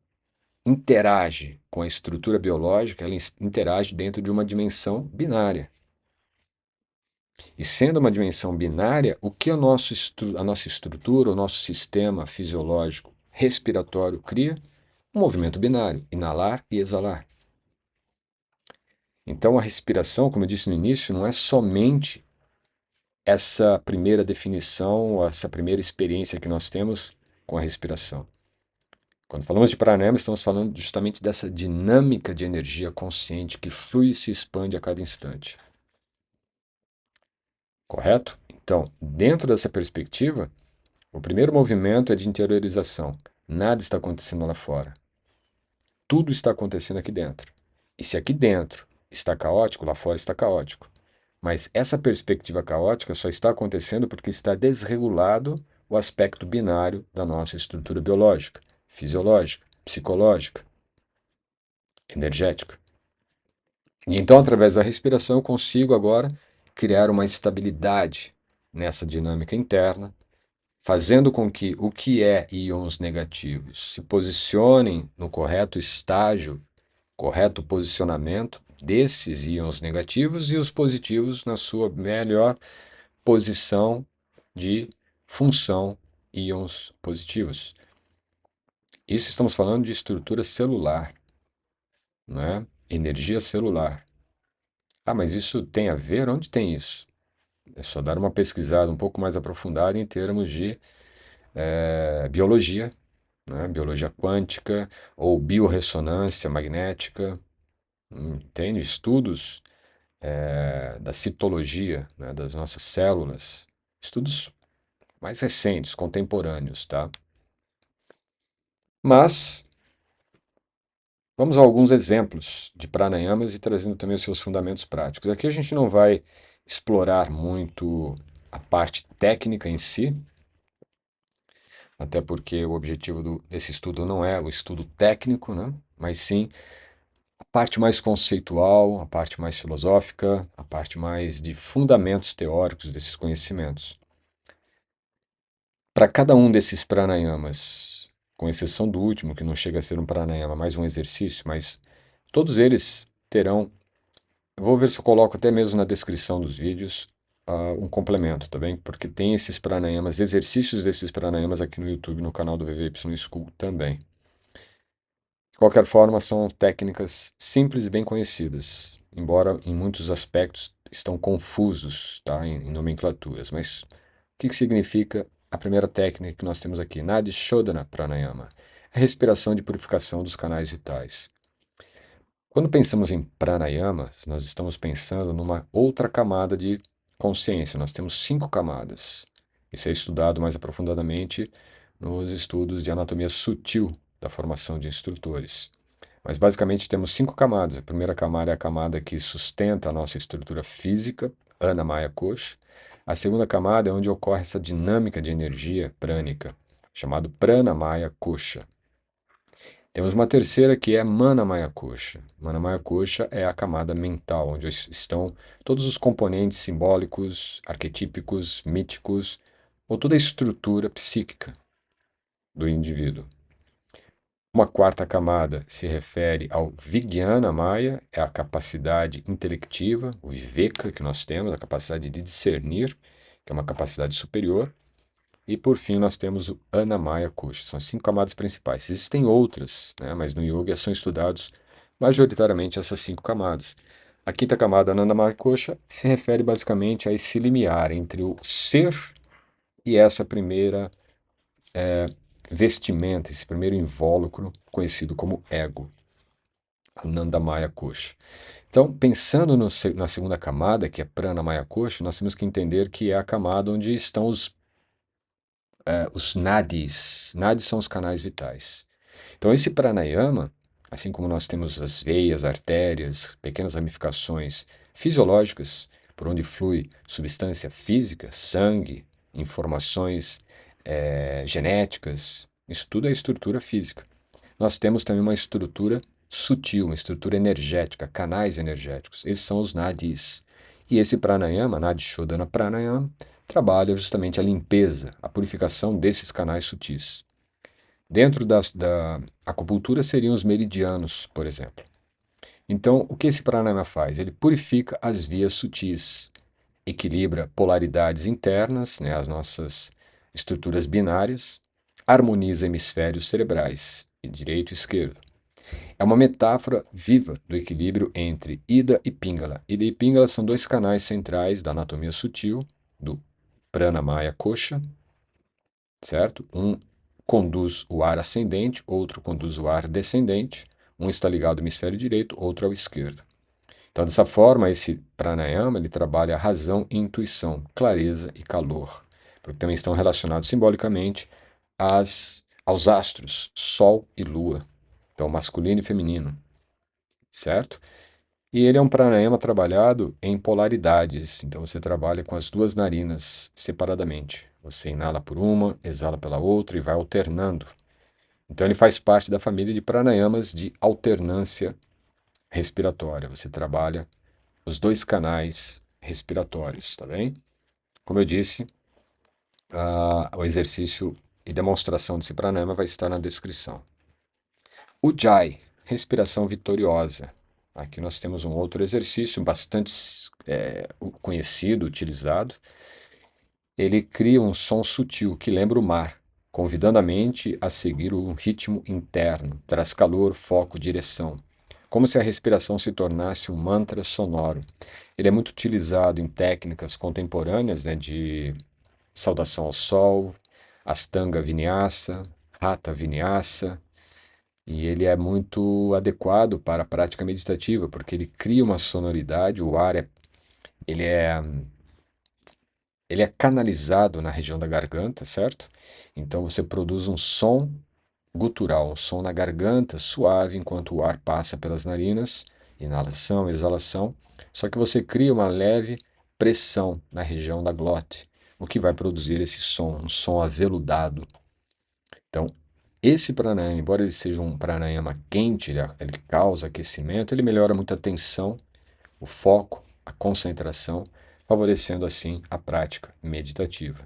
Speaker 1: interage com a estrutura biológica, ela interage dentro de uma dimensão binária. E sendo uma dimensão binária, o que a nossa estrutura, o nosso sistema fisiológico respiratório cria? Um movimento binário, inalar e exalar. Então a respiração, como eu disse no início, não é somente essa primeira definição, essa primeira experiência que nós temos com a respiração. Quando falamos de pranayama, estamos falando justamente dessa dinâmica de energia consciente que flui e se expande a cada instante. Correto? Então, dentro dessa perspectiva, o primeiro movimento é de interiorização. Nada está acontecendo lá fora. Tudo está acontecendo aqui dentro. E se aqui dentro está caótico, lá fora está caótico. Mas essa perspectiva caótica só está acontecendo porque está desregulado o aspecto binário da nossa estrutura biológica, fisiológica, psicológica, energética. E então, através da respiração, eu consigo agora criar uma estabilidade nessa dinâmica interna, fazendo com que o que é íons negativos se posicionem no correto estágio, correto posicionamento desses íons negativos e os positivos na sua melhor posição de função íons positivos. Isso estamos falando de estrutura celular, não é? Energia celular. Ah, mas isso tem a ver? Onde tem isso? É só dar uma pesquisada um pouco mais aprofundada em termos de biologia, né? Biologia quântica ou biorressonância magnética, entende? Estudos da citologia, né, das nossas células, estudos mais recentes, contemporâneos, tá? Mas vamos a alguns exemplos de pranayamas e trazendo também os seus fundamentos práticos. Aqui a gente não vai explorar muito a parte técnica em si, até porque o objetivo desse estudo não é o estudo técnico, né? Mas sim a parte mais conceitual, a parte mais filosófica, a parte mais de fundamentos teóricos desses conhecimentos. Para cada um desses pranayamas, com exceção do último, que não chega a ser um pranayama, mais um exercício, mas todos eles terão. Eu vou ver se eu coloco até mesmo na descrição dos vídeos um complemento, tá bem? Porque tem esses pranayamas, exercícios desses pranayamas aqui no YouTube, no canal do VVY School também. De qualquer forma, são técnicas simples e bem conhecidas, embora em muitos aspectos estão confusos, tá, em nomenclaturas. Mas o que significa a primeira técnica que nós temos aqui? Nadi Shodhana Pranayama. a respiração de purificação dos canais vitais. Quando pensamos em pranayama, nós estamos pensando numa outra camada de consciência. Nós temos 5 camadas. Isso é estudado mais aprofundadamente nos estudos de anatomia sutil da formação de instrutores. Mas basicamente temos 5 camadas. A primeira camada é a camada que sustenta a nossa estrutura física, Anamaya Kosha. A segunda camada é onde ocorre essa dinâmica de energia prânica, chamado Pranamaya Kosha. Temos uma terceira que é Manamaya Kosha. Manamaya Kosha é a camada mental, onde estão todos os componentes simbólicos, arquetípicos, míticos, ou toda a estrutura psíquica do indivíduo. Uma quarta camada se refere ao Vijnana Maya, é a capacidade intelectiva, o Viveka que nós temos, a capacidade de discernir, que é uma capacidade superior. E por fim nós temos o Anamaya Kosha, são as 5 camadas principais. Existem outras, né, mas no yoga são estudados majoritariamente essas 5 camadas. A quinta camada, Anandamaya Kosha, se refere basicamente a esse limiar entre o ser e essa primeira vestimenta, esse primeiro invólucro conhecido como ego, Anandamaya Kosha. Então, pensando na segunda camada, que é Pranamaya Kosha, nós temos que entender que é a camada onde estão os nadis. Nadis são os canais vitais. Então, esse pranayama, assim como nós temos as veias, artérias, pequenas ramificações fisiológicas por onde flui substância física, sangue, informações genéticas, isso tudo é estrutura física. Nós temos também uma estrutura sutil, uma estrutura energética, canais energéticos. Esses são os nadis. E esse pranayama, Nadi Shodhana Pranayama, trabalha justamente a limpeza, a purificação desses canais sutis. Dentro da acupuntura seriam os meridianos, por exemplo. Então, o que esse pranayama faz? Ele purifica as vias sutis, equilibra polaridades internas, né, as nossas estruturas binárias, harmoniza hemisférios cerebrais, direito e esquerdo. É uma metáfora viva do equilíbrio entre Ida e Pingala. Ida e Pingala são 2 canais centrais da anatomia sutil, do Pranamaya Kosha, certo? Um conduz o ar ascendente, outro conduz o ar descendente. Um está ligado ao hemisfério direito, outro ao esquerdo. Então, dessa forma, esse pranayama ele trabalha a razão e intuição, clareza e calor, porque também estão relacionados simbolicamente aos astros, Sol e Lua. Então, masculino e feminino, certo? E ele é um pranayama trabalhado em polaridades. Então, você trabalha com as 2 narinas separadamente. Você inala por uma, exala pela outra e vai alternando. Então, ele faz parte da família de pranayamas de alternância respiratória. Você trabalha os 2 canais respiratórios, tá bem? Como eu disse, o exercício e demonstração desse pranayama vai estar na descrição. Ujjayi, respiração vitoriosa. Aqui nós temos um outro exercício bastante conhecido, utilizado. Ele cria um som sutil que lembra o mar, convidando a mente a seguir um ritmo interno, traz calor, foco, direção, como se a respiração se tornasse um mantra sonoro. Ele é muito utilizado em técnicas contemporâneas, né, de saudação ao sol, Astanga Vinyasa, Hatha Vinyasa, e ele é muito adequado para a prática meditativa, porque ele cria uma sonoridade, o ar ele é, ele é canalizado na região da garganta, certo? Então você produz um som gutural, um som na garganta suave enquanto o ar passa pelas narinas, inalação, exalação, só que você cria uma leve pressão na região da glote, o que vai produzir esse som, um som aveludado. Então, esse pranayama, embora ele seja um pranayama quente, ele causa aquecimento, ele melhora muito a tensão, o foco, a concentração, favorecendo assim a prática meditativa.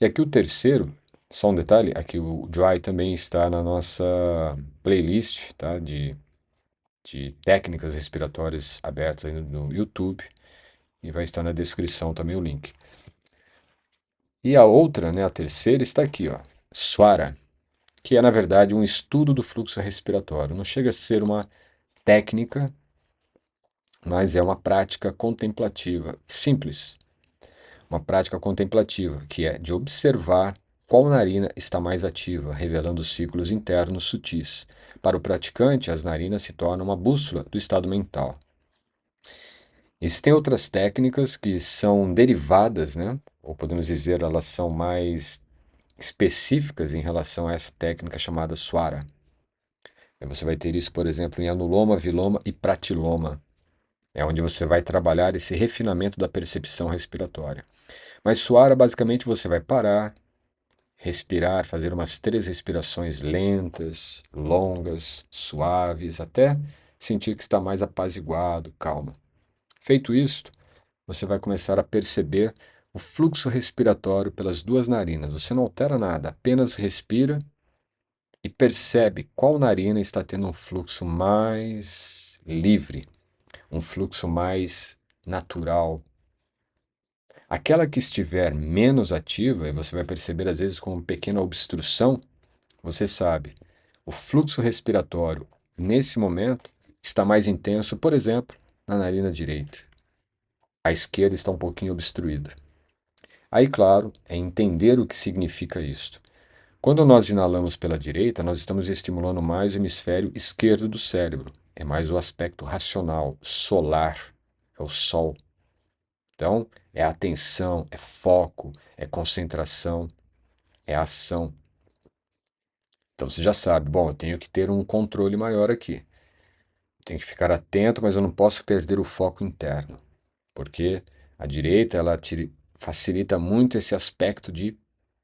Speaker 1: E aqui o terceiro, só um detalhe, aqui o Dry também está na nossa playlist, tá, de técnicas respiratórias abertas aí no YouTube, e vai estar na descrição também o link. E a outra, né, a terceira, está aqui, ó, Swara, que é, na verdade, um estudo do fluxo respiratório. Não chega a ser uma técnica, mas é uma prática contemplativa, simples. Uma prática contemplativa, que é de observar qual narina está mais ativa, revelando ciclos internos sutis. Para o praticante, as narinas se tornam uma bússola do estado mental. Existem outras técnicas que são derivadas, né? Ou podemos dizer, elas são mais específicas em relação a essa técnica chamada Swara. Você vai ter isso, por exemplo, em Anuloma, Viloma e Pratiloma. É onde você vai trabalhar esse refinamento da percepção respiratória. Mas Swara, basicamente, você vai parar, respirar, fazer umas 3 respirações lentas, longas, suaves, até sentir que está mais apaziguado, calma. Feito isto, você vai começar a perceber o fluxo respiratório pelas 2 narinas. Você não altera nada, apenas respira e percebe qual narina está tendo um fluxo mais livre, um fluxo mais natural. Aquela que estiver menos ativa, e você vai perceber às vezes com uma pequena obstrução, você sabe, o fluxo respiratório nesse momento está mais intenso, por exemplo, na narina direita. A esquerda está um pouquinho obstruída. Aí, claro, é entender o que significa isto. Quando nós inalamos pela direita, nós estamos estimulando mais o hemisfério esquerdo do cérebro. É mais o aspecto racional, solar, é o sol. Então, é atenção, é foco, é concentração, é ação. Então você já sabe, bom, eu tenho que ter um controle maior aqui. Tenho que ficar atento, mas eu não posso perder o foco interno, porque a direita ela facilita muito esse aspecto de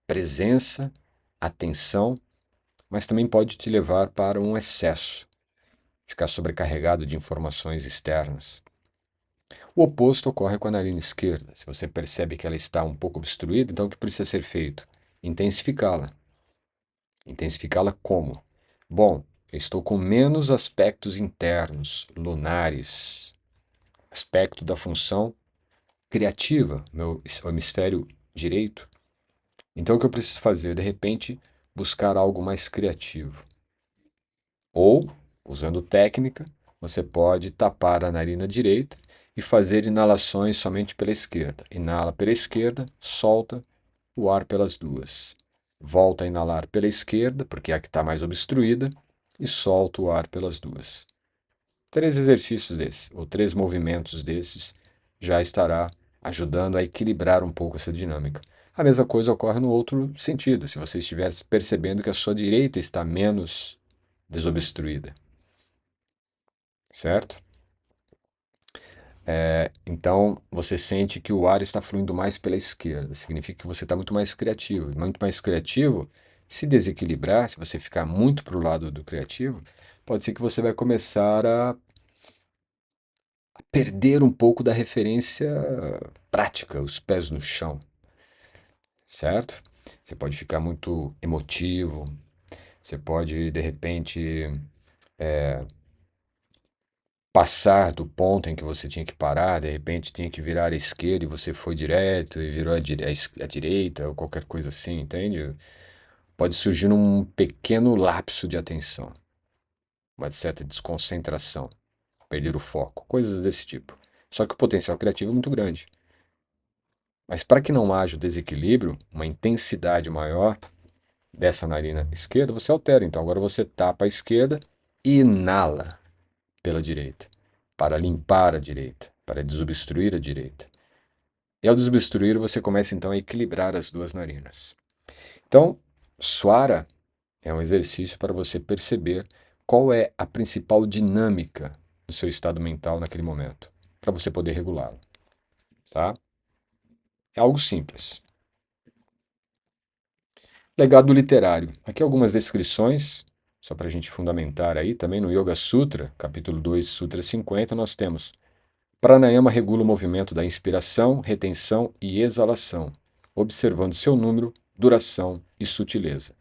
Speaker 1: presença, atenção, mas também pode te levar para um excesso, ficar sobrecarregado de informações externas. O oposto ocorre com a narina esquerda. Se você percebe que ela está um pouco obstruída, então o que precisa ser feito? Intensificá-la. Intensificá-la como? Bom, eu estou com menos aspectos internos, lunares, aspecto da função criativa, meu hemisfério direito. Então o que eu preciso fazer? De repente, buscar algo mais criativo. Ou, usando técnica, você pode tapar a narina direita e fazer inalações somente pela esquerda. Inala pela esquerda, solta o ar pelas duas. Volta a inalar pela esquerda, porque é a que está mais obstruída, e solta o ar pelas duas. 3 exercícios desses, ou 3 movimentos desses, já estará ajudando a equilibrar um pouco essa dinâmica. A mesma coisa ocorre no outro sentido, se você estiver percebendo que a sua direita está menos desobstruída, certo? Então você sente que o ar está fluindo mais pela esquerda, significa que você está muito mais criativo. Muito mais criativo, se desequilibrar, se você ficar muito para o lado do criativo, pode ser que você vai começar a perder um pouco da referência prática, os pés no chão, certo? Você pode ficar muito emotivo, você pode, de repente, passar do ponto em que você tinha que parar, de repente tinha que virar à esquerda e você foi direto e virou à direita ou qualquer coisa assim, entende? Pode surgir um pequeno lapso de atenção, uma certa desconcentração, perder o foco, coisas desse tipo. Só que o potencial criativo é muito grande. Mas para que não haja o desequilíbrio, uma intensidade maior dessa narina esquerda, você altera. Então agora você tapa a esquerda e inala pela direita, para limpar a direita, para desobstruir a direita. E ao desobstruir, você começa então a equilibrar as 2 narinas. Então, Swara é um exercício para você perceber qual é a principal dinâmica do seu estado mental naquele momento, para você poder regulá-lo, tá? É algo simples. Legado literário. Aqui algumas descrições, só para a gente fundamentar aí, também no Yoga Sutra, capítulo 2, Sutra 50, nós temos: Pranayama regula o movimento da inspiração, retenção e exalação, observando seu número, duração e sutileza.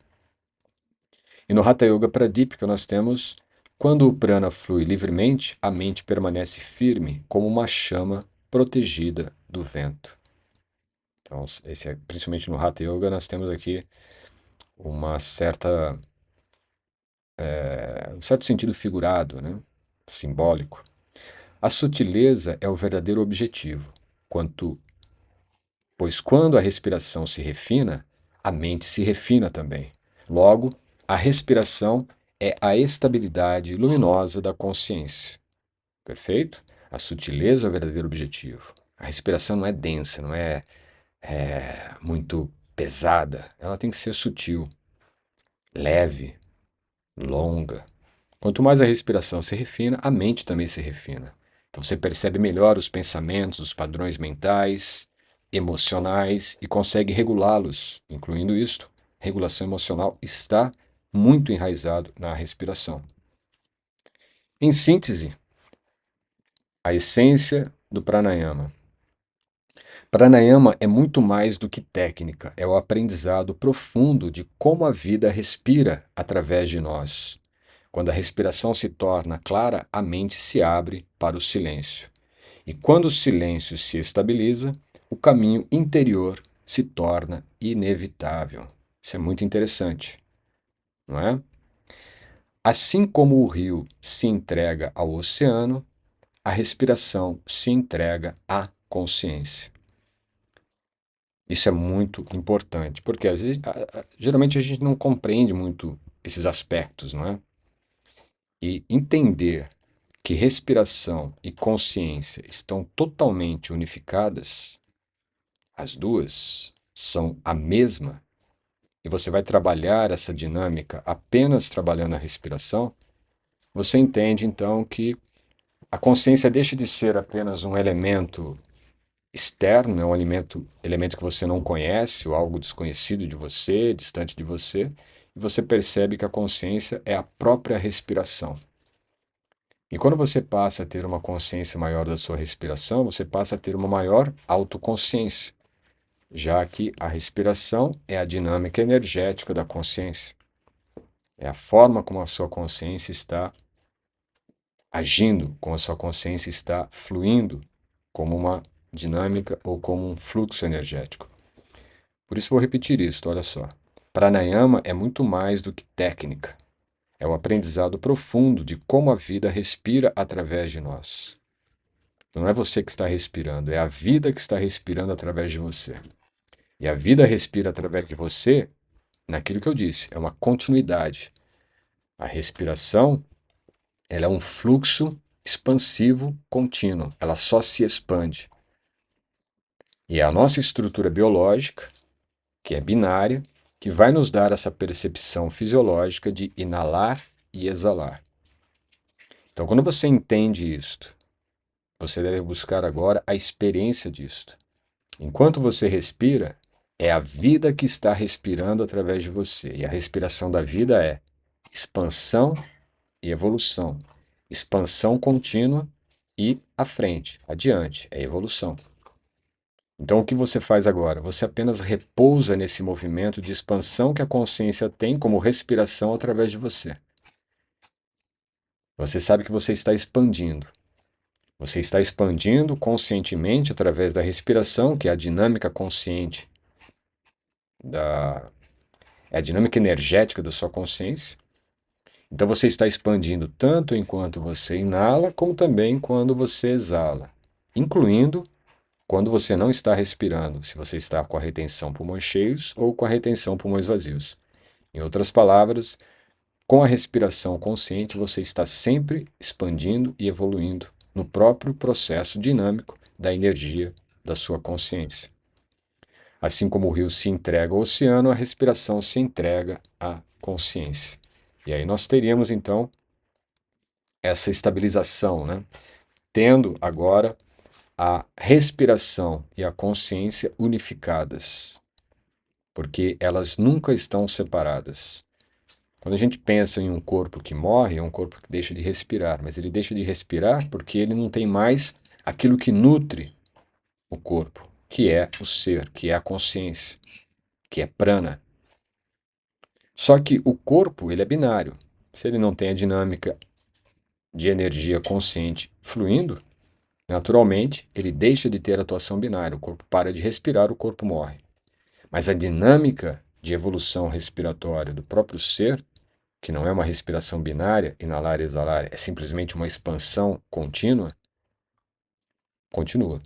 Speaker 1: E no Hatha Yoga Pradipika nós temos: quando o prana flui livremente, a mente permanece firme como uma chama protegida do vento. Então, principalmente no Hatha Yoga, nós temos aqui uma um certo sentido figurado, né? Simbólico. A sutileza é o verdadeiro objetivo, pois quando a respiração se refina, a mente se refina também. Logo, a respiração é a estabilidade luminosa da consciência. Perfeito? A sutileza é o verdadeiro objetivo. A respiração não é densa, não é muito pesada. Ela tem que ser sutil, leve, longa. Quanto mais a respiração se refina, a mente também se refina. Então você percebe melhor os pensamentos, os padrões mentais, emocionais e consegue regulá-los, incluindo isto. Regulação emocional está muito enraizado na respiração. Em síntese, a essência do pranayama. Pranayama é muito mais do que técnica, é o aprendizado profundo de como a vida respira através de nós. Quando a respiração se torna clara, a mente se abre para o silêncio. E quando o silêncio se estabiliza, o caminho interior se torna inevitável. Isso é muito interessante, não é? Assim como o rio se entrega ao oceano, a respiração se entrega à consciência. Isso é muito importante, porque às vezes, geralmente a gente não compreende muito esses aspectos, não é? E entender que respiração e consciência estão totalmente unificadas, as duas são a mesma, e você vai trabalhar essa dinâmica apenas trabalhando a respiração, você entende então que a consciência deixa de ser apenas um elemento externo, é um elemento que você não conhece, ou algo desconhecido de você, distante de você, e você percebe que a consciência é a própria respiração. E quando você passa a ter uma consciência maior da sua respiração, você passa a ter uma maior autoconsciência, já que a respiração é a dinâmica energética da consciência. É a forma como a sua consciência está agindo, como a sua consciência está fluindo, como uma dinâmica ou como um fluxo energético. Por isso vou repetir isso, olha só. Pranayama é muito mais do que técnica. É o aprendizado profundo de como a vida respira através de nós. Não é você que está respirando, é a vida que está respirando através de você. E a vida respira através de você naquilo que eu disse, é uma continuidade. A respiração, ela é um fluxo expansivo contínuo, ela só se expande. E é a nossa estrutura biológica, que é binária, que vai nos dar essa percepção fisiológica de inalar e exalar. Então, quando você entende isto, você deve buscar agora a experiência disto. Enquanto você respira, é a vida que está respirando através de você. E a respiração da vida é expansão e evolução. Expansão contínua e à frente, adiante, é evolução. Então, o que você faz agora? Você apenas repousa nesse movimento de expansão que a consciência tem como respiração através de você. Você sabe que você está expandindo. Você está expandindo conscientemente através da respiração, que é a dinâmica consciente, é a dinâmica energética da sua consciência. Então você está expandindo tanto enquanto você inala, como também quando você exala, incluindo quando você não está respirando, se você está com a retenção pulmões cheios ou com a retenção pulmões vazios. Em outras palavras, com a respiração consciente, você está sempre expandindo e evoluindo no próprio processo dinâmico da energia da sua consciência. Assim como o rio se entrega ao oceano, a respiração se entrega à consciência. E aí nós teríamos então essa estabilização, né? Tendo agora a respiração e a consciência unificadas, porque elas nunca estão separadas. Quando a gente pensa em um corpo que morre, é um corpo que deixa de respirar, mas ele deixa de respirar porque ele não tem mais aquilo que nutre o corpo, que é o ser, que é a consciência, que é prana. Só que o corpo, ele é binário. Se ele não tem a dinâmica de energia consciente fluindo, naturalmente ele deixa de ter atuação binária. O corpo para de respirar, o corpo morre. Mas a dinâmica de evolução respiratória do próprio ser, que não é uma respiração binária, inalar e exalar, é simplesmente uma expansão contínua, continua.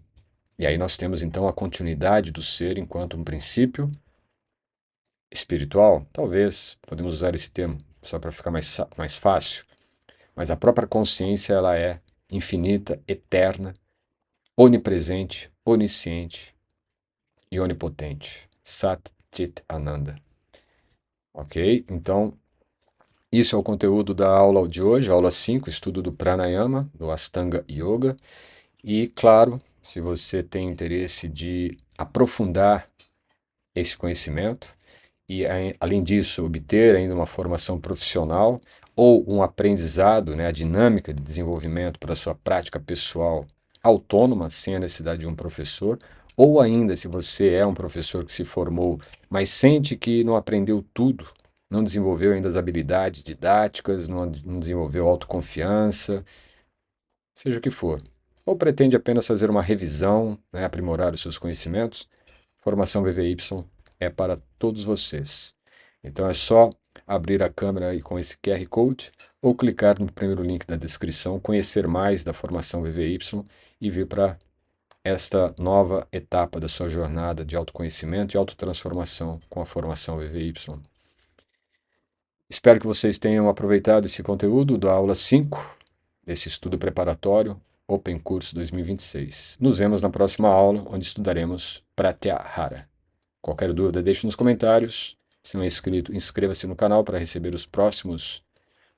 Speaker 1: E aí nós temos então a continuidade do ser enquanto um princípio espiritual, talvez, podemos usar esse termo só para ficar mais fácil, mas a própria consciência ela é infinita, eterna, onipresente, onisciente e onipotente. Sat Chit Ananda. Ok? Então, isso é o conteúdo da aula de hoje, aula 5, estudo do Pranayama, do Ashtanga Yoga. E, claro, se você tem interesse de aprofundar esse conhecimento e, além disso, obter ainda uma formação profissional ou um aprendizado, né, a dinâmica de desenvolvimento para a sua prática pessoal autônoma, sem a necessidade de um professor, ou ainda se você é um professor que se formou, mas sente que não aprendeu tudo, não desenvolveu ainda as habilidades didáticas, não desenvolveu autoconfiança, seja o que for, ou pretende apenas fazer uma revisão, né, aprimorar os seus conhecimentos, Formação VVY é para todos vocês. Então é só abrir a câmera aí com esse QR Code ou clicar no primeiro link da descrição, conhecer mais da formação VVY e vir para esta nova etapa da sua jornada de autoconhecimento e autotransformação com a formação VVY. Espero que vocês tenham aproveitado esse conteúdo da aula 5, desse estudo preparatório Open Course 2026. Nos vemos na próxima aula, onde estudaremos Pratyahara. Qualquer dúvida, deixe nos comentários. Se não é inscrito, inscreva-se no canal para receber os próximos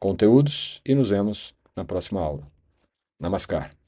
Speaker 1: conteúdos e nos vemos na próxima aula. Namaskar.